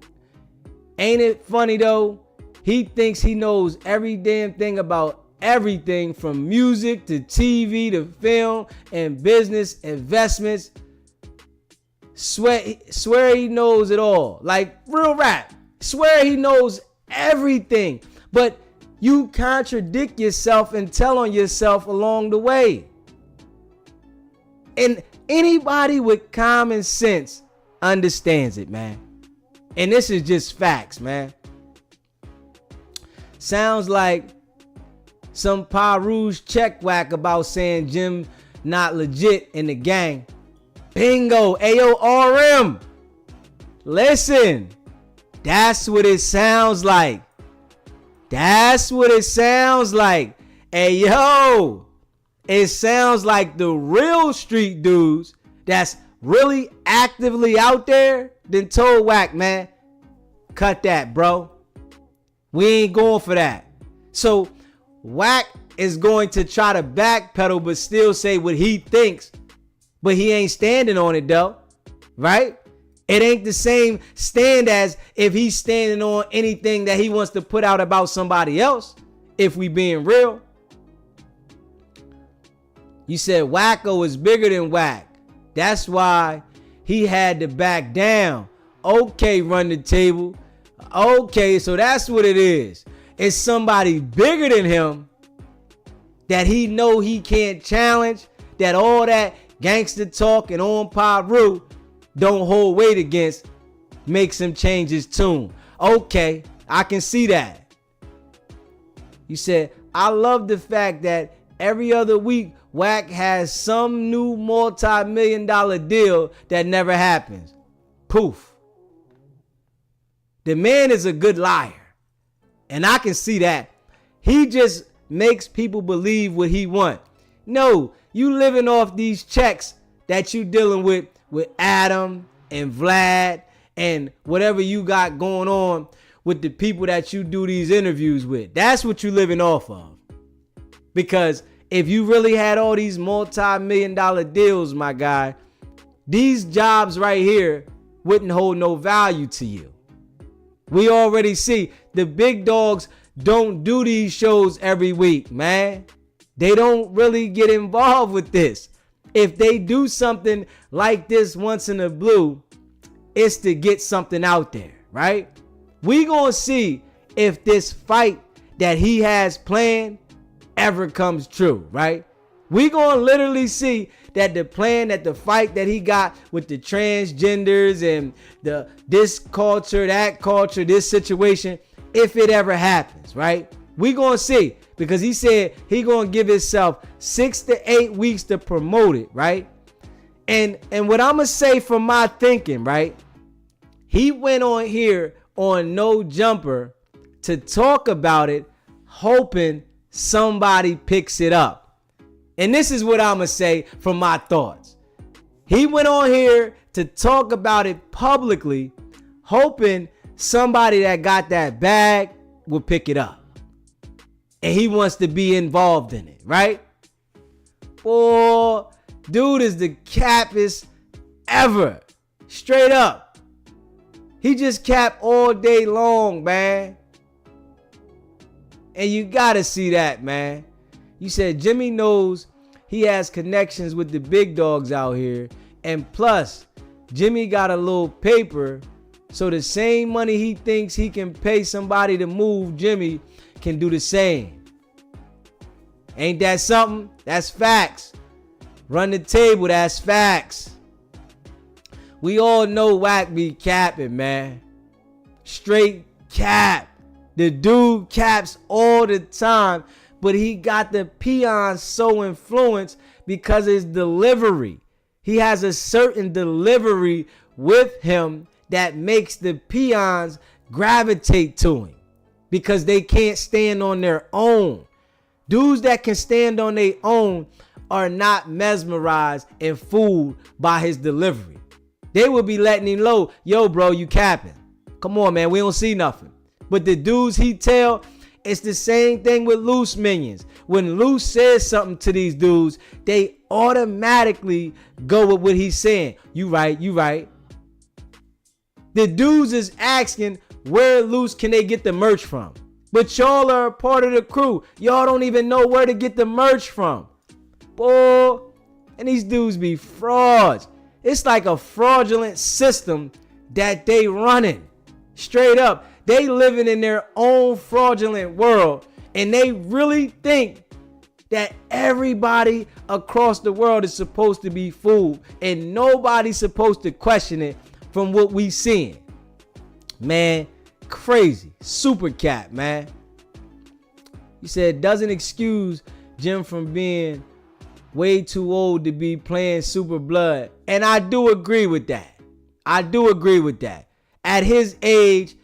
it funny though? He thinks he knows every damn thing about everything from music to TV to film and business investments. Swear he knows it all. Like real rap. Swear he knows everything. But You contradict yourself and tell on yourself along the way. And anybody with common sense understands it, man. And this is just facts, man. Sounds like some Pa Rouge check whack about saying Jim not legit in the gang. Bingo. Ayo, RM. Listen. That's what it sounds like. That's what it sounds like. Hey, yo. It sounds like the real street dudes that's really actively out there then told Wack, man, cut that, bro. We ain't going for that. So Wack is going to try to backpedal but still say what he thinks, but he ain't standing on it though, right? It ain't the same stand as if he's standing on anything that he wants to put out about somebody else, if we being real. You said Wacko is bigger than Wack. That's why he had to back down. Okay, run the table. Okay, so that's what it is. It's somebody bigger than him that he know he can't challenge, that all that gangster talk and on Paru don't hold weight against, makes him change his tune. Okay, I can see that. You said, I love the fact that every other week Wack has some new multi-million-dollar deal that never happens. Poof. The man is a good liar. And I can see that. He just makes people believe what he wants. No, you living off these checks that you dealing with Adam and Vlad and whatever you got going on with the people that you do these interviews with. That's what you living off of. Because if you really had all these multi-million-dollar deals, my guy, these jobs right here wouldn't hold no value to you. We already see the big dogs don't do these shows every week, man. They don't really get involved with this. If they do something like this once in a blue, it's to get something out there, right? We gonna see if this fight that he has planned ever comes true, right? We gonna literally see that the plan, that the fight that he got with the transgenders and this culture, that culture, this situation, if it ever happens, right? We gonna see, because he said he gonna give himself 6 to 8 weeks to promote it, right? And what I'm gonna say from my thinking, right? He went on here on No Jumper to talk about it, hoping somebody picks it up. And this is what I'm going to say from my thoughts. He went on here to talk about it publicly, hoping somebody that got that bag will pick it up. And he wants to be involved in it, right? Boy, dude is the cappest ever. Straight up. He just cap all day long, man. And you got to see that, man. You said Jimmy knows he has connections with the big dogs out here. And plus, Jimmy got a little paper. So the same money he thinks he can pay somebody to move Jimmy can do the same. Ain't that something? That's facts. Run the table, that's facts. We all know Wack be capping, man. Straight cap. The dude caps all the time. But he got the peons so influenced because of his delivery. He has a certain delivery with him that makes the peons gravitate to him because they can't stand on their own. Dudes that can stand on their own are not mesmerized and fooled by his delivery. They will be letting him know, yo, bro, you capping. Come on, man, we don't see nothing. But the dudes he tell, it's the same thing with loose minions. When Loose says something to these dudes, they automatically go with what he's saying. You right, you right. The dudes is asking where Loose can they get the merch from. But y'all are a part of the crew. Y'all don't even know where to get the merch from. Boy, and these dudes be frauds. It's like a fraudulent system that they running. Straight up. They living in their own fraudulent world And they really think that everybody across the world is supposed to be fooled and nobody's supposed to question it from what we seeing. Man, crazy. Super cat, man. He said, doesn't excuse Jim from being way too old to be playing Super Blood. And I do agree with that. I do agree with that. At his age,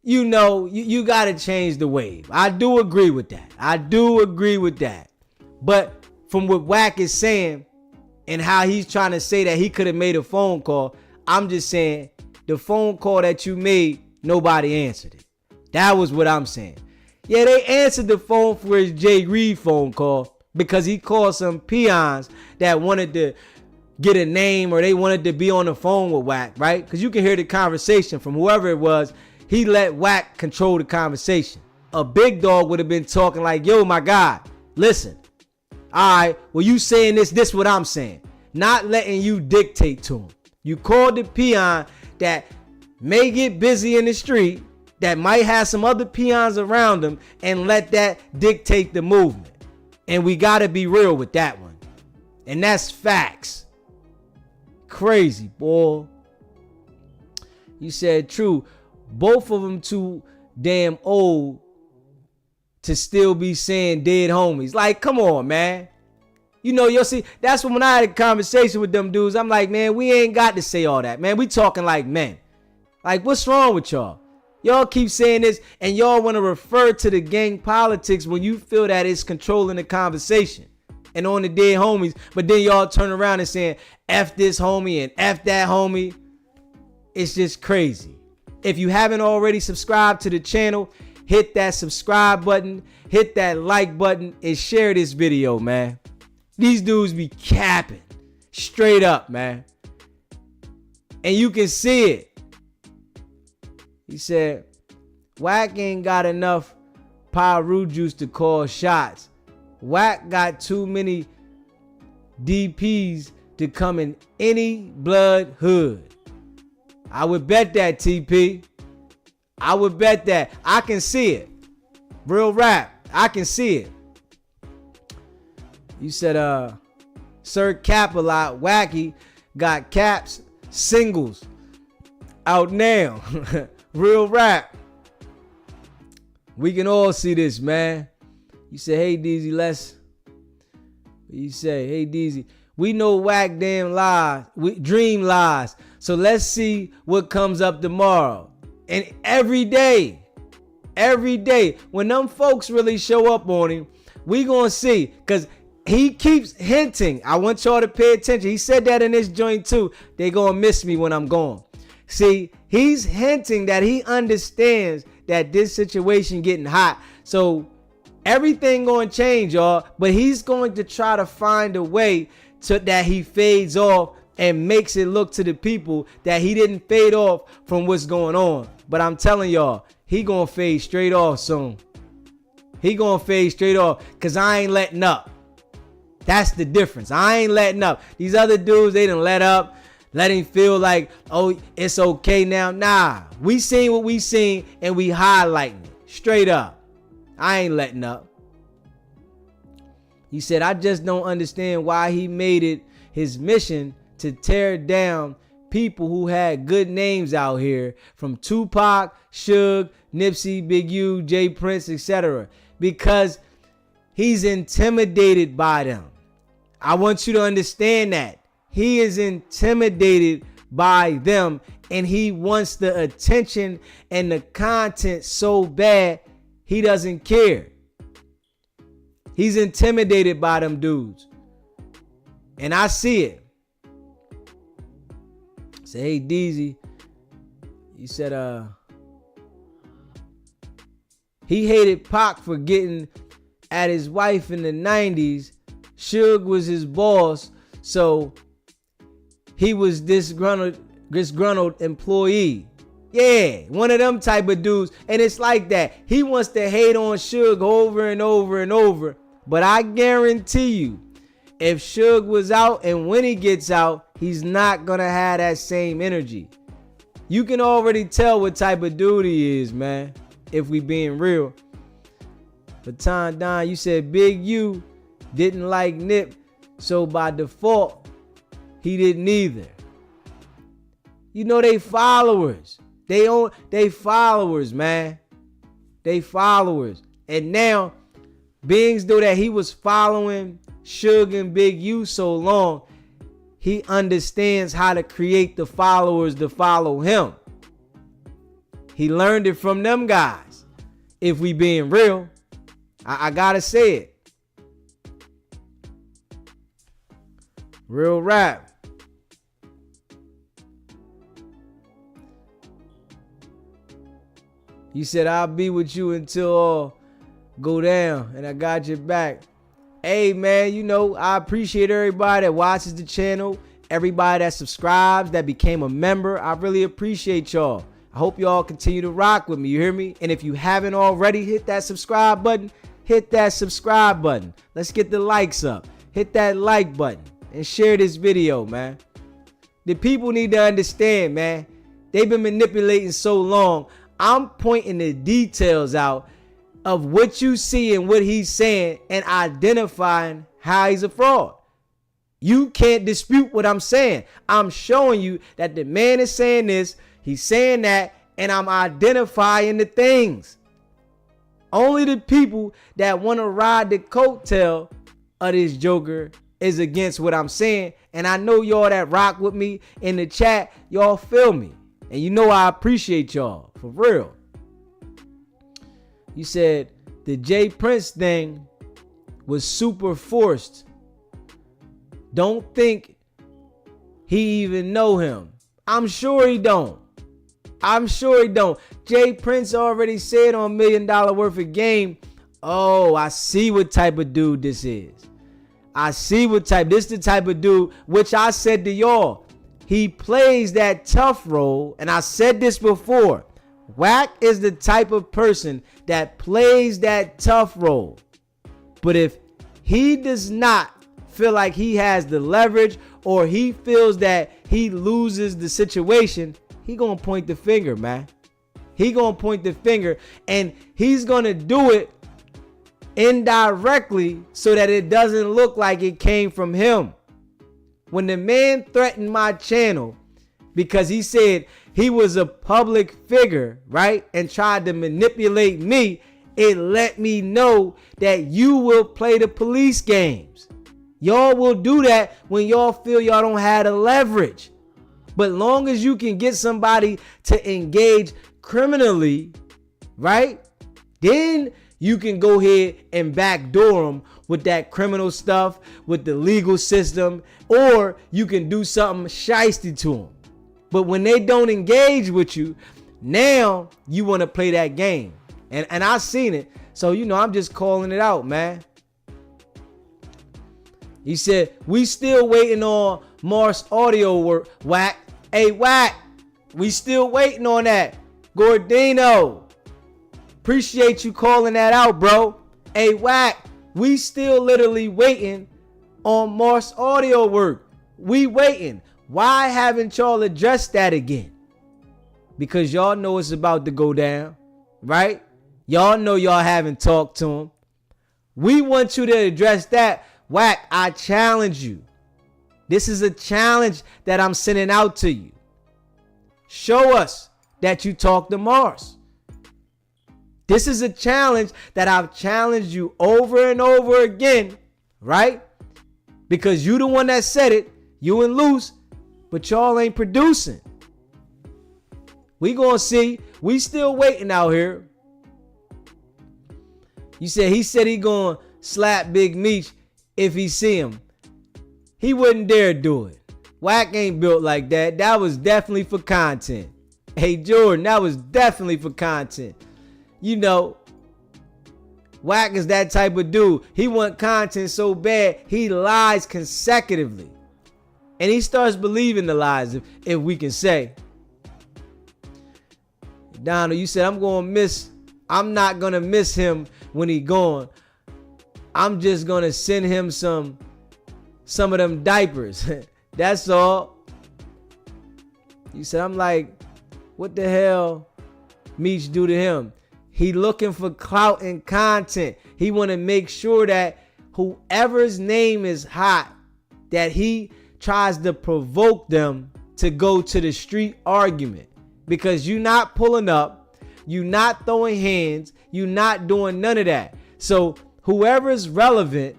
you know, you got to change the wave. I do agree with that. I do agree with that. But from what Wack is saying and how he's trying to say that he could have made a phone call, I'm just saying the phone call that you made, nobody answered it. That was what I'm saying. Yeah, they answered the phone for his Jay Reed phone call because he called some peons that wanted to get a name or they wanted to be on the phone with Wack, right? Because you can hear the conversation from whoever it was. He let Wack control the conversation. A big dog would have been talking like, yo, my God, listen. All right, well, you saying this what I'm saying. Not letting you dictate to him. You called the peon that may get busy in the street, that might have some other peons around him, and let that dictate the movement. And we got to be real with that one. And that's facts. Crazy, boy. You said true. Both of them too damn old to still be saying dead homies. Like, come on, man. You know, you'll see, that's when I had a conversation with them dudes, I'm like, man, we ain't got to say all that, man. We talking like men. Like, what's wrong with y'all? Y'all keep saying this and y'all want to refer to the gang politics when you feel that it's controlling the conversation and on the dead homies. But then y'all turn around and saying, F this homie and F that homie. It's just crazy. If you haven't already subscribed to the channel, hit that subscribe button, hit that like button, and share this video, man. These dudes be capping straight up, man. And you can see it. He said, Wack ain't got enough Pyru juice to call shots. Wack got too many DPs to come in any blood hood. I would bet that, TP. I would bet that. I can see it. Real rap. I can see it. You said, Sir Cap a lot. Wacky got caps, singles out now. Real rap. We can all see this, man. You say, hey, DZ, let's. You say, hey, DZ, we know Wack damn lies. We dream lies. So let's see what comes up tomorrow. And every day, when them folks really show up on him, we gonna see. Because he keeps hinting. I want y'all to pay attention. He said that in this joint too. They gonna miss me when I'm gone. See, he's hinting that he understands that this situation getting hot. So everything gonna change, y'all. But he's going to try to find a way so that he fades off and makes it look to the people that he didn't fade off from what's going on. But I'm telling y'all, he gonna fade straight off soon. He gonna fade straight off because I ain't letting up. That's the difference. I ain't letting up. These other dudes, they done let up. Let him feel like, oh, it's okay now. Nah, we seen what we seen and we highlighting it. Straight up. I ain't letting up. He said, I just don't understand why he made it his mission to tear down people who had good names out here, from Tupac, Suge, Nipsey, Big U, Jay Prince, etc. Because he's intimidated by them. I want you to understand that. He is intimidated by them and he wants the attention and the content so bad he doesn't care. He's intimidated by them dudes. And I see it. Say, hey, DZ. You said, he hated Pac for getting at his wife in the 90s. Suge was his boss, so he was disgruntled employee. Yeah, one of them type of dudes. And it's like that. He wants to hate on Suge over and over and over. But I guarantee you, if Suge was out and when he gets out, he's not going to have that same energy. You can already tell what type of dude he is, man, if we being real. Baton Don, you said Big U didn't like Nip, so by default, he didn't either. You know they followers. They followers, man. They followers. And now, beings though that he was following Suge and Big U so long, he understands how to create the followers to follow him. He learned it from them guys. If we being real, I gotta say it. Real rap. You said I'll be with you until all go down, and I got your back. Hey man, you know, I appreciate everybody that watches the channel, everybody that subscribes, that became a member. I really appreciate y'all. I hope y'all continue to rock with me, you hear me? And if you haven't already, hit that subscribe button. Hit that subscribe button. Let's get the likes up. Hit that like button and share this video, man. The people need to understand, man. They've been manipulating so long. I'm pointing the details out of what you see and what he's saying and identifying how he's a fraud. You can't dispute what I'm saying. I'm showing you that the man is saying this, he's saying that, and I'm identifying the things. Only the people that want to ride the coattail of this joker is against what I'm saying. And I know y'all that rock with me in the chat, y'all feel me. And you know I appreciate y'all, for real. You said the Jay Prince thing was super forced. Don't think he even know him. I'm sure he don't. I'm sure he don't. Jay Prince already said on $1 Million Worth of Game, oh, I see what type of dude this is. I see what type. This the type of dude, which I said to y'all, he plays that tough role. And I said this before. Wack is the type of person that plays that tough role. But if he does not feel like he has the leverage, or he feels that he loses the situation, he gonna point the finger, man. He gonna point the finger, and he's gonna do it indirectly so that it doesn't look like it came from him. When the man threatened my channel because he said he was a public figure, right, and tried to manipulate me, it let me know that you will play the police games. Y'all will do that when y'all feel y'all don't have the leverage. But long as you can get somebody to engage criminally, right, then you can go ahead and backdoor them with that criminal stuff, with the legal system, or you can do something shiesty to them. But when they don't engage with you, now you want to play that game. And I seen it. So, you know, I'm just calling it out, man. He said, we still waiting on Mars audio work, Wack. Hey, Wack, we still waiting on that. Gordino, appreciate you calling that out, bro. Hey, Wack, we still literally waiting on Mars audio work. We waiting. Why haven't y'all addressed that again? Because y'all know it's about to go down, right? Y'all know y'all haven't talked to him. We want you to address that. Wack, I challenge you. This is a challenge that I'm sending out to you. Show us that you talk to Mars. This is a challenge that I've challenged you over and over again, right? Because you the one that said it, you and Luce, but y'all ain't producing. We gonna see. We still waiting out here. He said he gonna slap Big Meech if he see him. He wouldn't dare do it. Wack ain't built like that. That was definitely for content. Hey Jordan, that was definitely for content. You know, Wack is that type of dude. He want content so bad, he lies consecutively. And he starts believing the lies, if we can say. Donald, you said, I'm not going to miss him when he gone. I'm just going to send him some of them diapers. That's all. You said, I'm like, what the hell Meech do to him? He looking for clout and content. He want to make sure that whoever's name is hot, that he tries to provoke them to go to the street argument. Because you not pulling up, you not throwing hands, you not doing none of that. So whoever's relevant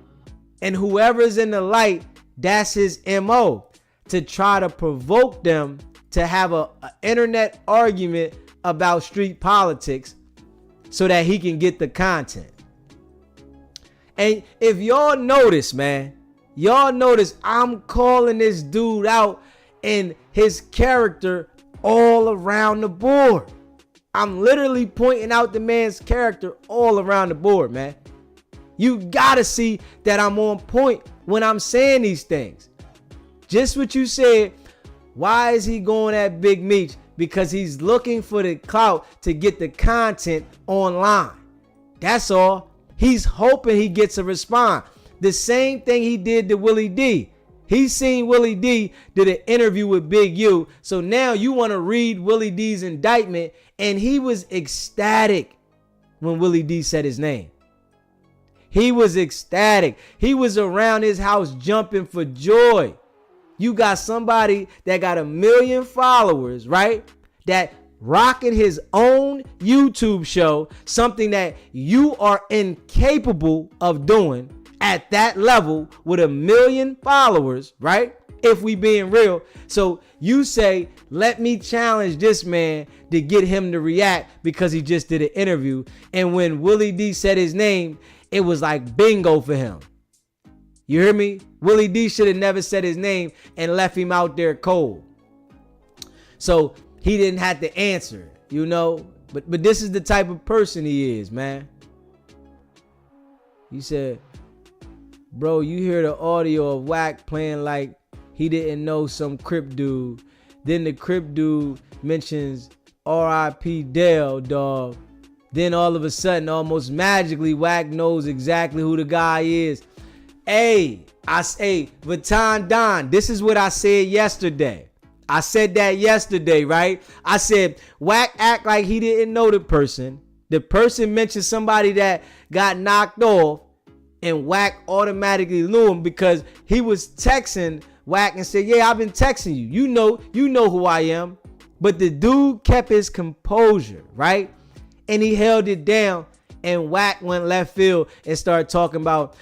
and whoever's in the light, that's his MO, to try to provoke them to have a internet argument about street politics so that he can get the content. And if y'all notice, man, y'all notice I'm calling this dude out and his character all around the board. I'm literally pointing out the man's character all around the board, man. You gotta see that I'm on point when I'm saying these things. Just what you said, why is he going at Big Meech? Because he's looking for the clout to get the content online. That's all. He's hoping he gets a response. The same thing he did to Willie D. He's seen Willie D did an interview with Big U. So now you want to read Willie D's indictment, and he was ecstatic when Willie D said his name. He was ecstatic. He was around his house jumping for joy. You got somebody that got 1 million followers, right? That rocking his own YouTube show, something that you are incapable of doing at that level with 1 million followers, right? If we being real. So you say, let me challenge this man to get him to react because he just did an interview. And when Willie D said his name, it was like bingo for him. You hear me? Willie D should have never said his name and left him out there cold. So he didn't have to answer, you know. But this is the type of person he is, man. He said, bro, you hear the audio of Wack playing like he didn't know some Crip dude. Then the Crip dude mentions R.I.P. Dale, dog. Then all of a sudden, almost magically, Wack knows exactly who the guy is. Hey, Vatan Don, this is what I said yesterday. I said that yesterday, right? I said, Wack act like he didn't know the person. The person mentioned somebody that got knocked off, and Wack automatically knew him because he was texting Wack and said, yeah, I've been texting you. You know who I am. But the dude kept his composure, right? And he held it down, and Wack went left field and started talking about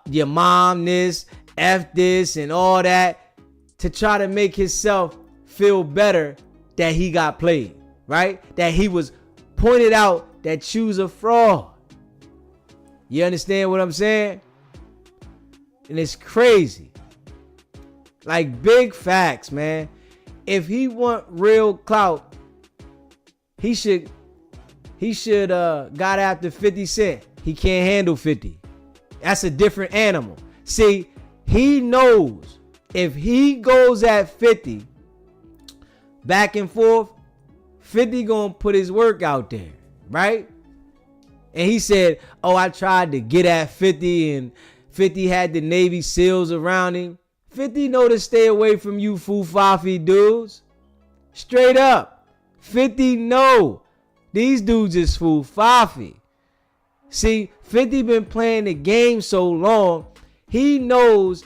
your mom this, F this, and all that to try to make himself feel better that he got played, right? That he was pointed out that you's a fraud. You understand what I'm saying? And it's crazy. Like, big facts, man. If he want real clout, he should got after 50 Cent. He can't handle 50. That's a different animal. See, he knows if he goes at 50 back and forth, 50 gonna put his work out there, right? And he said, oh, I tried to get at 50 and 50 had the Navy SEALs around him. 50 know to stay away from you foo-fafi dudes. Straight up. 50 know these dudes is foo-fafi. See, 50 been playing the game so long, he knows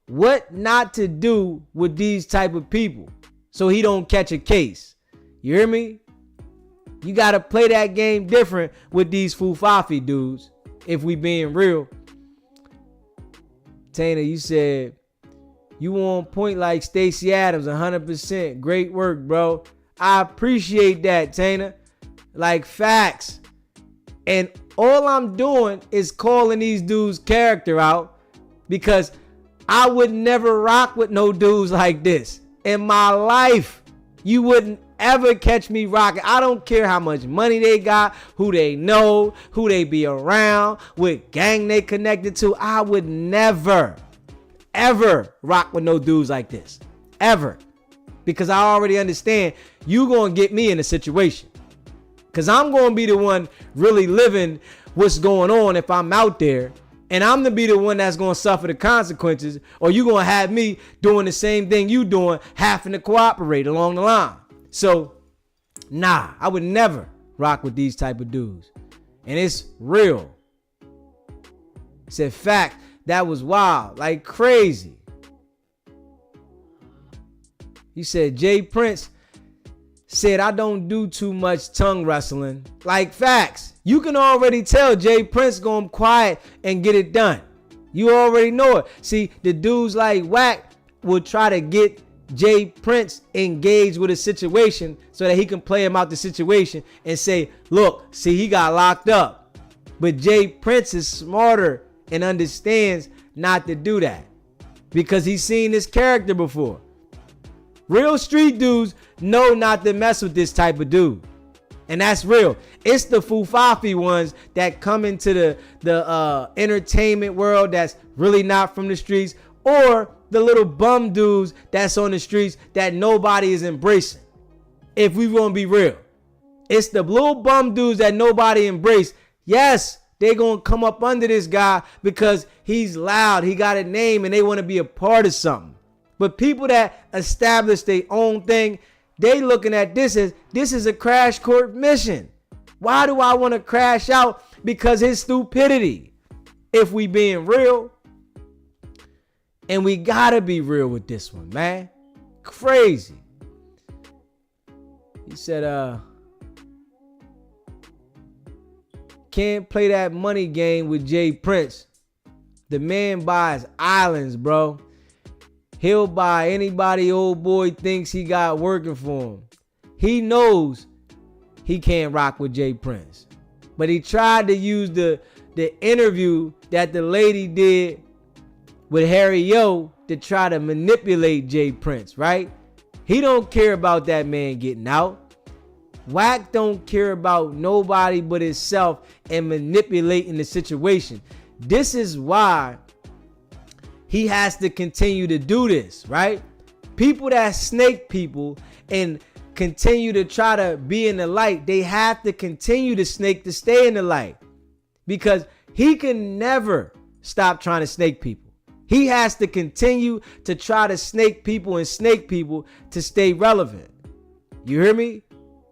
what not to do with these type of people so he don't catch a case. You hear me? You got to play that game different with these foo-fafi dudes if we being real. Tana, you said you on point like Stacey Adams, 100%. Great work, bro. I appreciate that, Tana. Like, facts. And all I'm doing is calling these dudes' character out because I would never rock with no dudes like this. In my life, you wouldn't ever catch me rocking. I don't care how much money they got, who they know, who they be around, what gang they connected to. I would never, ever rock with no dudes like this. Ever. Because I already understand you gonna get me in a situation. Because I'm going to be the one really living what's going on if I'm out there. And I'm going to be the one that's going to suffer the consequences. Or you going to have me doing the same thing you doing, having to cooperate along the line. So, nah, I would never rock with these type of dudes. And it's real. He said, fact, that was wild, like crazy. He said, Jay Prince said, I don't do too much tongue wrestling. Like facts. You can already tell Jay Prince going quiet and get it done. You already know it. See, the dudes like Wack will try to get Jay Prince engaged with a situation so that he can play him out the situation and say, look, see, he got locked up. But Jay Prince is smarter and understands not to do that because he's seen this character before. Real street dudes know not to mess with this type of dude. And that's real. It's the fufafi ones that come into the entertainment world that's really not from the streets, or the little bum dudes that's on the streets that nobody is embracing. If we want to be real, it's the little bum dudes that nobody embrace. Yes, they're going to come up under this guy because he's loud, he got a name, and they want to be a part of something. But people that establish their own thing, they looking at this as this is a crash course mission. Why do I want to crash out? Because his stupidity. If we being real, and we gotta be real with this one, man. Crazy. He said, can't play that money game with Jay Prince. The man buys islands, bro. He'll buy anybody old boy thinks he got working for him. He knows he can't rock with Jay Prince. But he tried to use the interview that the lady did with Harry Yo to try to manipulate Jay Prince, right? He don't care about that man getting out. Wack don't care about nobody but himself and manipulating the situation. This is why he has to continue to do this, right? People that snake people and continue to try to be in the light, they have to continue to snake to stay in the light, because he can never stop trying to snake people. He has to continue to try to snake people and snake people to stay relevant. You hear me?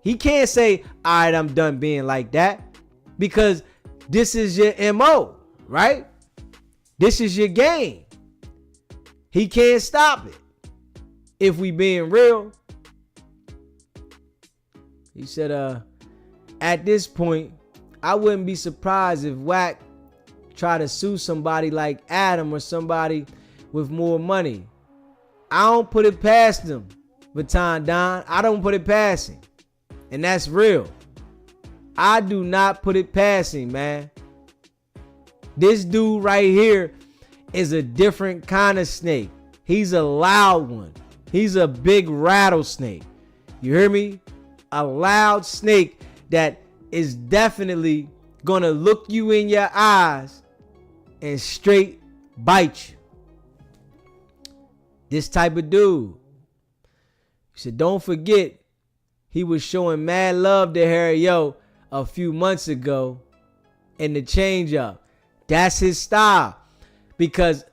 He can't say, all right, I'm done being like that, because this is your MO, right? This is your game. He can't stop it. If we being real. He said, at this point, I wouldn't be surprised if Wack try to sue somebody like Adam or somebody with more money. I don't put it past them, Baton Don. I don't put it past him. And that's real. I do not put it past him, man. This dude right here is a different kind of snake. He's a loud one. He's a big rattlesnake. You hear me? A loud snake that is definitely gonna look you in your eyes and straight bite you. This type of dude. He said, don't forget, he was showing mad love to Harry Yo a few months ago in the change up. That's his style. Because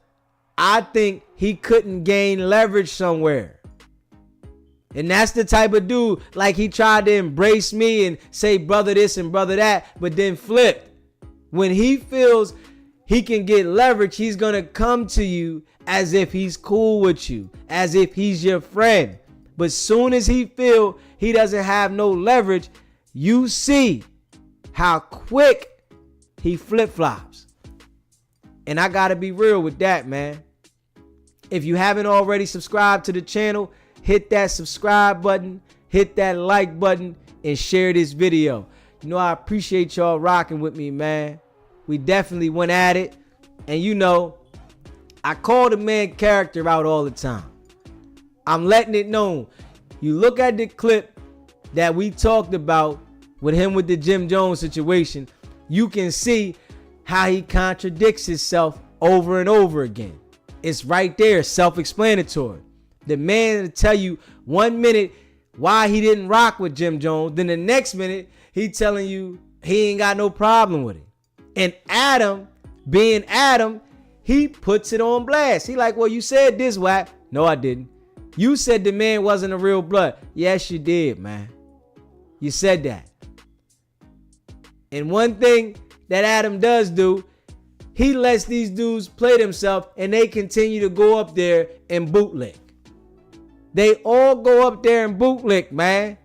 I think he couldn't gain leverage somewhere. And that's the type of dude, like he tried to embrace me and say brother this and brother that, but then flipped. When he feels he can get leverage, he's going to come to you as if he's cool with you, as if he's your friend. But soon as he feel he doesn't have no leverage, you see how quick he flip-flops. And I got to be real with that, man. If you haven't already subscribed to the channel, hit that subscribe button, hit that like button, and share this video. You know, I appreciate y'all rocking with me, man. We definitely went at it. And you know, I call the man character out all the time. I'm letting it known. You look at the clip that we talked about with him with the Jim Jones situation, you can see how he contradicts himself over and over again. It's right there, self-explanatory. The man will tell you 1 minute why he didn't rock with Jim Jones, then the next minute he telling you he ain't got no problem with it. And Adam, being Adam, he puts it on blast. He like, well, you said this, Wack. No, I didn't. You said the man wasn't a real blood. Yes, you did, man. You said that. And one thing that Adam does do, he lets these dudes play themselves and they continue to go up there and bootlick. They all go up there and bootlick, man.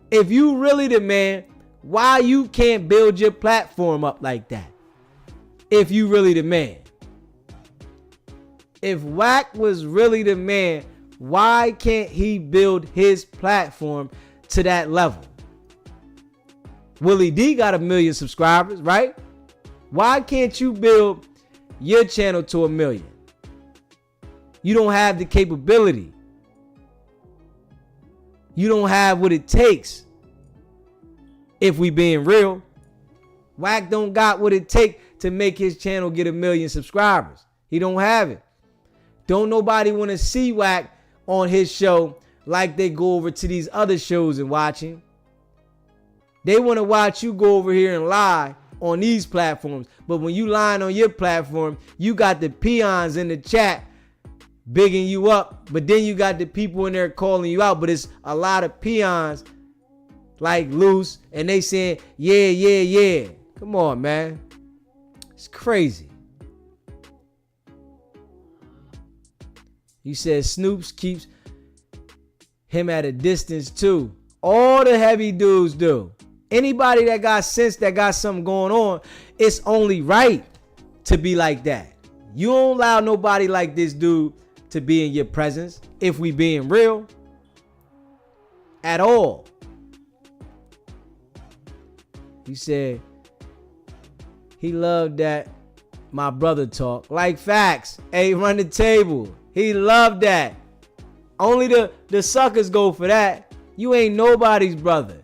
If you really the man, why you can't build your platform up like that? If you really the man. If Wack was really the man, why can't he build his platform to that level? Willie D got 1 million subscribers, right? Why can't you build your channel to 1 million? You don't have the capability. You don't have what it takes. If we being real, Wack don't got what it takes to make his channel get 1 million subscribers. He don't have it. Don't nobody want to see Wack on his show like they go over to these other shows and watch him. They want to watch you go over here and lie on these platforms. But when you lying on your platform, you got the peons in the chat bigging you up. But then you got the people in there calling you out. But it's a lot of peons like loose and they saying, yeah. Come on, man. It's crazy. You said Snoops keeps him at a distance too. All the heavy dudes do. Anybody that got sense, that got something going on, it's only right to be like that. You don't allow nobody like this dude to be in your presence, if we being real, at all. He said he loved that my brother talk. Like facts. Hey, run the table. He loved that. Only the suckers go for that. You ain't nobody's brother.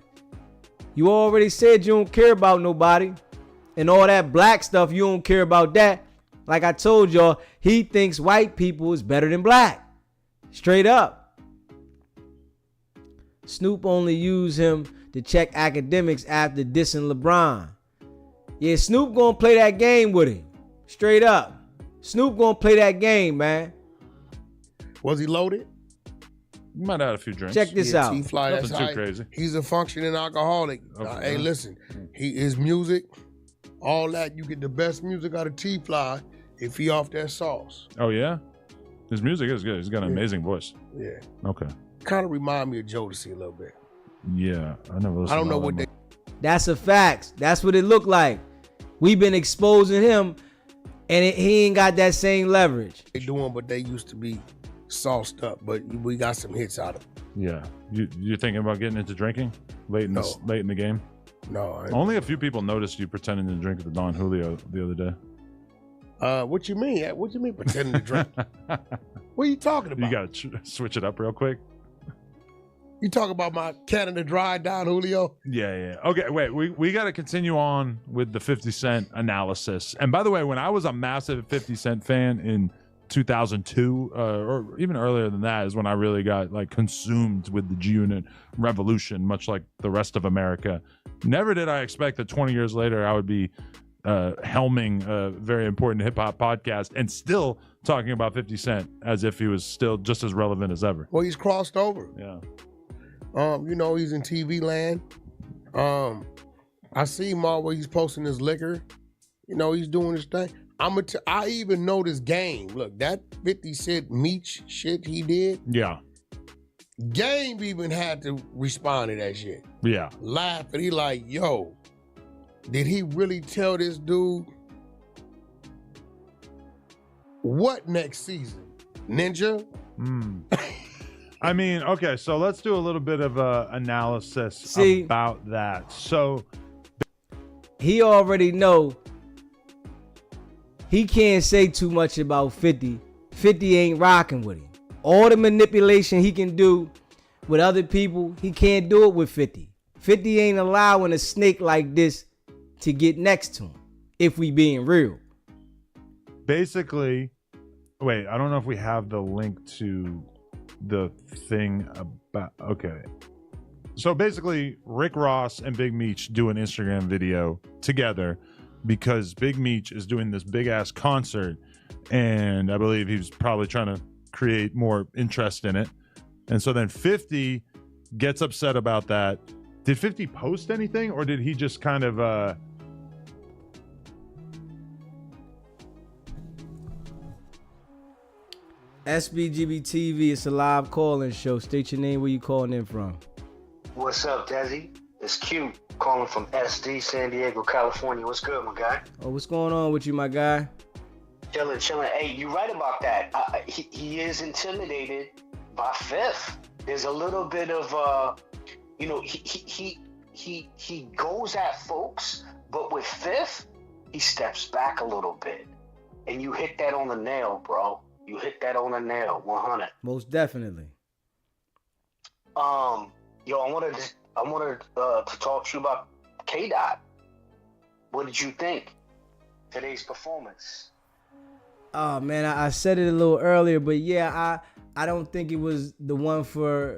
You already said you don't care about nobody. And all that black stuff, you don't care about that. Like I told y'all, he thinks white people is better than black. Straight up. Snoop only used him to check academics after dissing LeBron. Yeah, Snoop gonna play that game with him. Straight up. Snoop gonna play that game, man. Was he loaded? You might have had a few drinks. Check this out. T-Fly, Nothing that's too how crazy. He's a functioning alcoholic. Okay. Hey, listen, his music, all that, you get the best music out of T-Fly if he off that sauce. Oh, yeah? His music is good. He's got an amazing voice. Yeah. Okay. Kind of remind me of Jodeci a little bit. Yeah. I never listened I don't to know all what that they... That's a fact. That's what it looked like. We've been exposing him, and he ain't got that same leverage. They doing, but they used to be sauced up, but we got some hits out of it. Yeah. You're thinking about getting into drinking late in the game? No. Only a few people noticed you pretending to drink at the Don Julio the other day. What you mean? What you mean pretending to drink? What are you talking about? You got to switch it up real quick. You talk about my Canada Dry Don Julio? Yeah. Okay, wait. We got to continue on with the 50 Cent analysis. And by the way, when I was a massive 50 Cent fan in 2002, or even earlier than that, is when I really got like consumed with the G-Unit revolution, much like the rest of America. Never did I expect that 20 years later I would be helming a very important hip-hop podcast and still talking about 50 Cent as if he was still just as relevant as ever. Well, he's crossed over. Yeah. He's in TV land. I see him all where he's posting his liquor. He's doing his thing. I even know this game. Look, that 50 Cent Meech shit he did. Yeah. Game even had to respond to that shit. Yeah. Laugh, and he like, yo, did he really tell this dude what next season? Ninja? I mean, okay, so let's do a little bit of analysis about that. So he already know he can't say too much about 50. 50 ain't rocking with him. All the manipulation he can do with other people, he can't do it with 50. 50 ain't allowing a snake like this to get next to him, if we being real. Basically, wait, I don't know if we have the link to the thing about, okay. So basically, Rick Ross and Big Meech do an Instagram video together because Big Meech is doing this big ass concert, and I believe he was probably trying to create more interest in it. And so then 50 gets upset about that Did 50 post anything, or did he just kind of SBGB TV, it's a live call-in show. State your name, where you calling in from. What's up, Desi? It's Q calling from SD, San Diego, California. What's good, my guy? Oh, what's going on with you, my guy? Chilling. Hey, you're right about that. He is intimidated by Fifth. There's a little bit of, he goes at folks, but with Fifth, he steps back a little bit. And you hit that on the nail, bro. You hit that on the nail, 100. Most definitely. I wanted to talk to you about K-Dot. What did you think? Today's performance. Oh man, I said it a little earlier, but yeah, I don't think it was the one for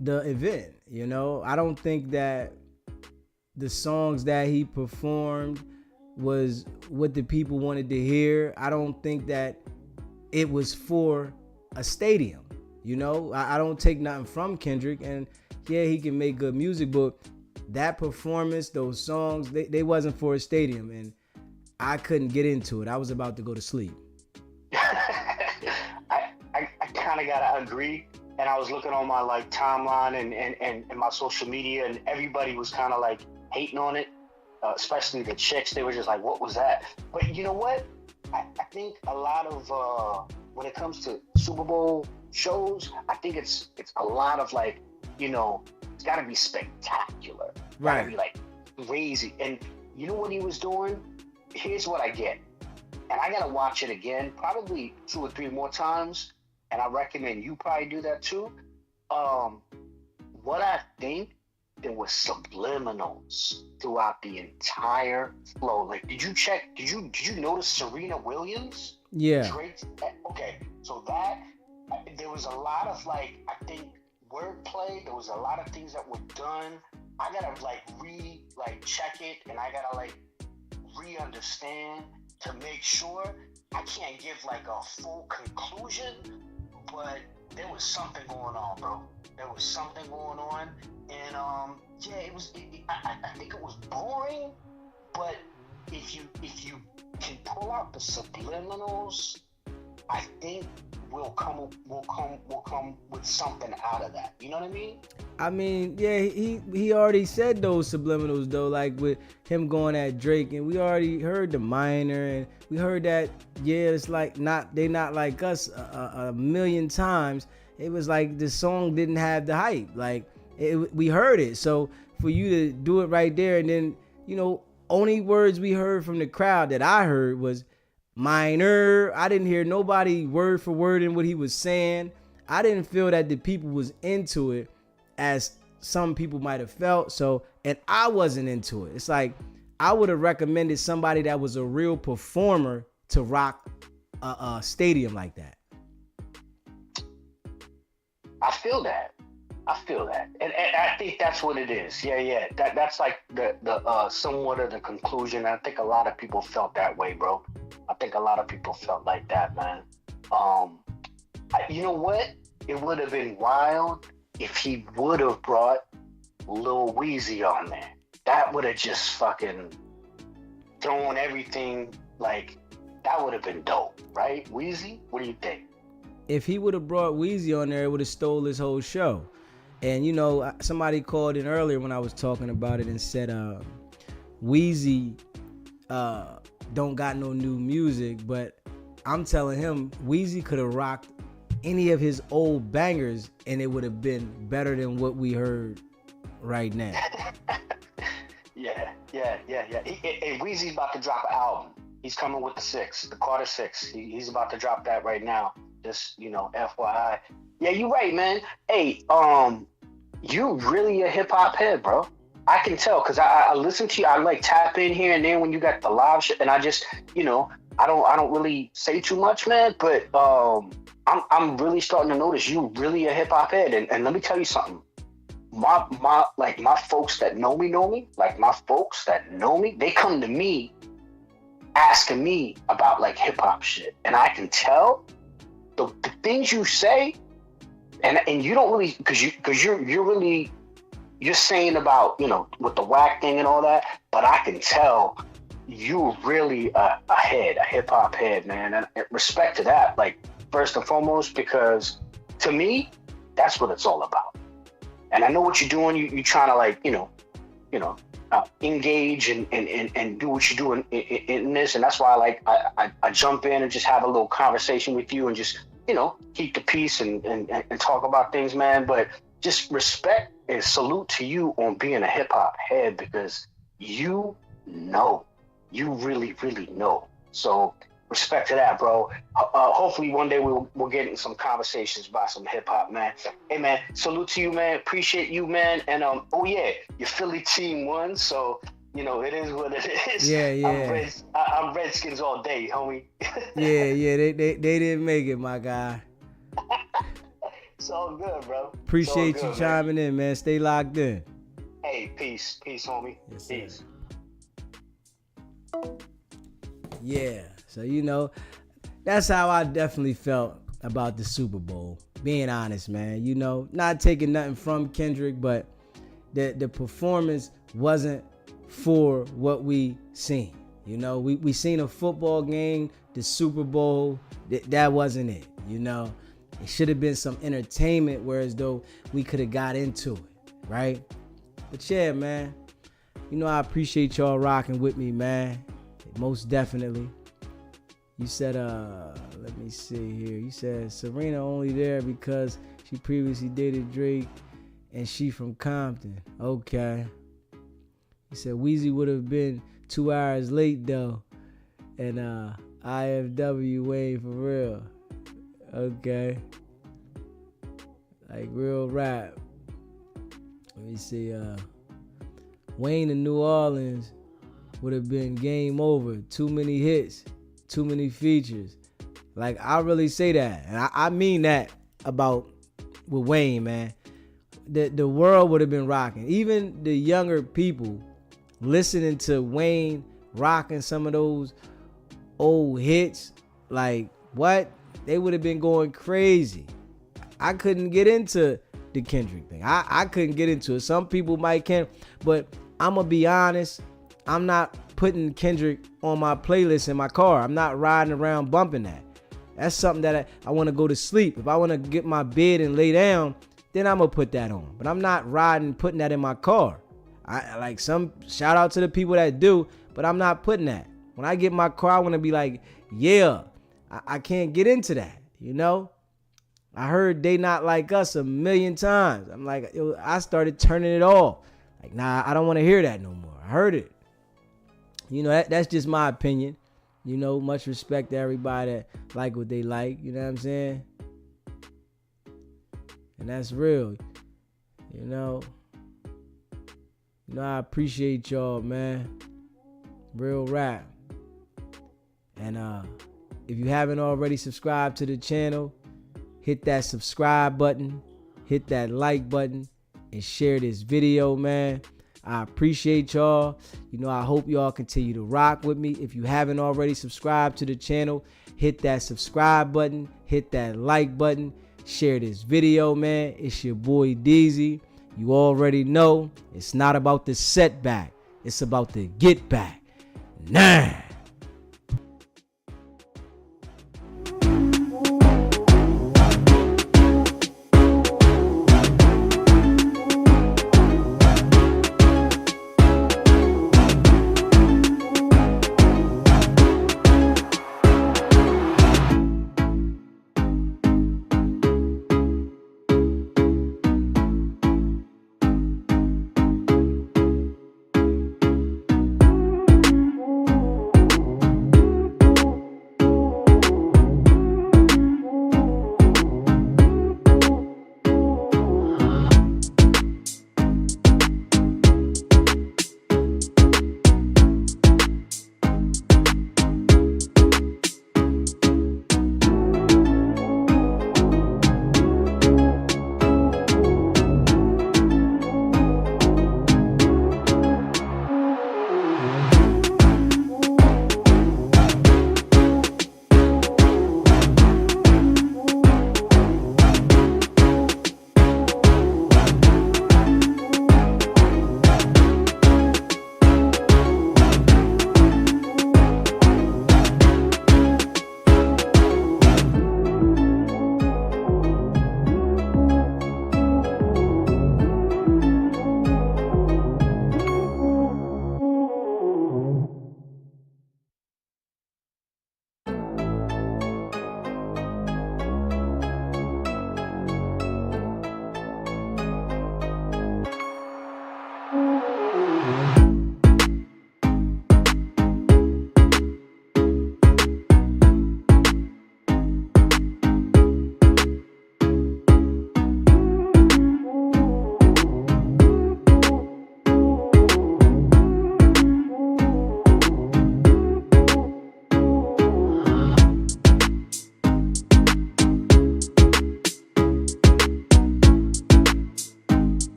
the event. You know, I don't think that the songs that he performed was what the people wanted to hear. I don't think that it was for a stadium. You know, I don't take nothing from Kendrick, and yeah, he can make good music, but that performance, those songs, they wasn't for a stadium, and I couldn't get into it. I was about to go to sleep. I kind of gotta agree, and I was looking on my like timeline and my social media, and everybody was kind of like hating on it, especially the chicks. They were just like, "What was that?" But you know what? I think a lot of when it comes to Super Bowl shows, I think it's a lot of like, it's got to be spectacular, Right? Gotta be like crazy. And you know what he was doing? Here's what I get, and I gotta watch it again, probably 2 or 3 more times. And I recommend you probably do that too. What I think, there was subliminals throughout the entire flow. Like, did you notice Serena Williams? Yeah. Drake's, okay, so that, there was a lot of like, I think, wordplay. There was a lot of things that were done. I gotta check it, and I gotta re-understand to make sure. I can't give like a full conclusion, but there was something going on, bro. There was something going on, and it was. I think it was boring, but if you can pull out the subliminals, I think we'll come with something out of that. You know what I mean? I mean, yeah, he already said those subliminals though, like with him going at Drake, and we already heard the minor, and we heard that, yeah, it's like they not like us a million times. It was like the song didn't have the hype, like we heard it. So for you to do it right there, and then only words we heard from the crowd that I heard was minor. I didn't hear nobody word for word in what he was saying. I didn't feel that the people was into it as some people might have felt. So, and I wasn't into it. It's like I would have recommended somebody that was a real performer to rock a stadium like that. I feel that, and I think that's what it is. Yeah. That's like the somewhat of the conclusion. I think a lot of people felt that way, bro. I think a lot of people felt like that, man. You know what? It would have been wild if he would have brought Lil Weezy on there. That would have just fucking thrown everything, like, that would have been dope, right? Weezy, what do you think? If he would have brought Weezy on there, it would have stole his whole show. And somebody called in earlier when I was talking about it and said Weezy don't got no new music, but I'm telling him Weezy could have rocked any of his old bangers and it would have been better than what we heard right now. Yeah. And Weezy's about to drop an album. He's coming with the Carter 6. He's about to drop that right now. Just, FYI. Yeah, you're right, man. Hey, you really a hip hop head, bro. I can tell, because I listen to you. I like tap in here and then when you got the live shit, and I just, I don't really say too much, man. But I'm really starting to notice you really a hip hop head. And let me tell you something. My folks that know me, they come to me asking me about like hip hop shit, and I can tell the things you say, and you don't really, because you're really you're saying about, with the Wack thing and all that, but I can tell you're really a hip hop head, man. And respect to that, like, first and foremost, because to me, that's what it's all about. And I know what you're doing. You're trying to, like, engage and do what you do in this. And that's why I jump in and just have a little conversation with you and just, keep the peace and talk about things, man. But just respect and salute to you on being a hip hop head, because you really, really know. So respect to that, bro. Hopefully one day we'll get in some conversations about some hip hop, man. Hey, man, salute to you, man. Appreciate you, man. And oh yeah, your Philly team won, so it is what it is. Yeah. I'm Redskins all day, homie. yeah. They didn't make it, my guy. It's all good, bro. Appreciate good, you chiming in, man. Stay locked in. Hey, peace, homie. Yes, peace. Yeah, so that's how I definitely felt about the Super Bowl. Being honest, man, not taking nothing from Kendrick, but the performance wasn't for what we seen. We seen a football game, the Super Bowl. That wasn't it. It should have been some entertainment, whereas though we could have got into it, right? But yeah, man, I appreciate y'all rocking with me, man. Most definitely. You said, let me see here. You said Serena only there because she previously dated Drake and she from Compton. Okay. You said Weezy would have been 2 hours late though. And IFW Wayne for real. Okay. Like real rap. Let me see. Wayne in New Orleans would have been game over. Too many hits, too many features. Like, I really say that. And I mean that about with Wayne, man. The world would have been rocking. Even the younger people listening to Wayne rocking some of those old hits, like, what? They would have been going crazy. I couldn't get into the Kendrick thing. I couldn't get into it. Some people might can, but I'm going to be honest. I'm not putting Kendrick on my playlist in my car. I'm not riding around bumping that. That's something that I want to go to sleep. If I want to get my bed and lay down, then I'm going to put that on. But I'm not putting that in my car. I like some shout out to the people that do, but I'm not putting that. When I get in my car, I want to be like, yeah, I can't get into that, I heard They Not Like Us a million times. I'm like, I started turning it off. Like, nah, I don't want to hear that no more. I heard it. That's just my opinion. Much respect to everybody that like what they like. You know what I'm saying? And that's real. I appreciate y'all, man. Real rap. And if you haven't already subscribed to the channel, hit that subscribe button, hit that like button, and share this video, man. I appreciate y'all. I hope y'all continue to rock with me. If you haven't already subscribed to the channel, hit that subscribe button, hit that like button, share this video, man. It's your boy Deezy. You already know it's not about the setback. It's about the get back. Nah.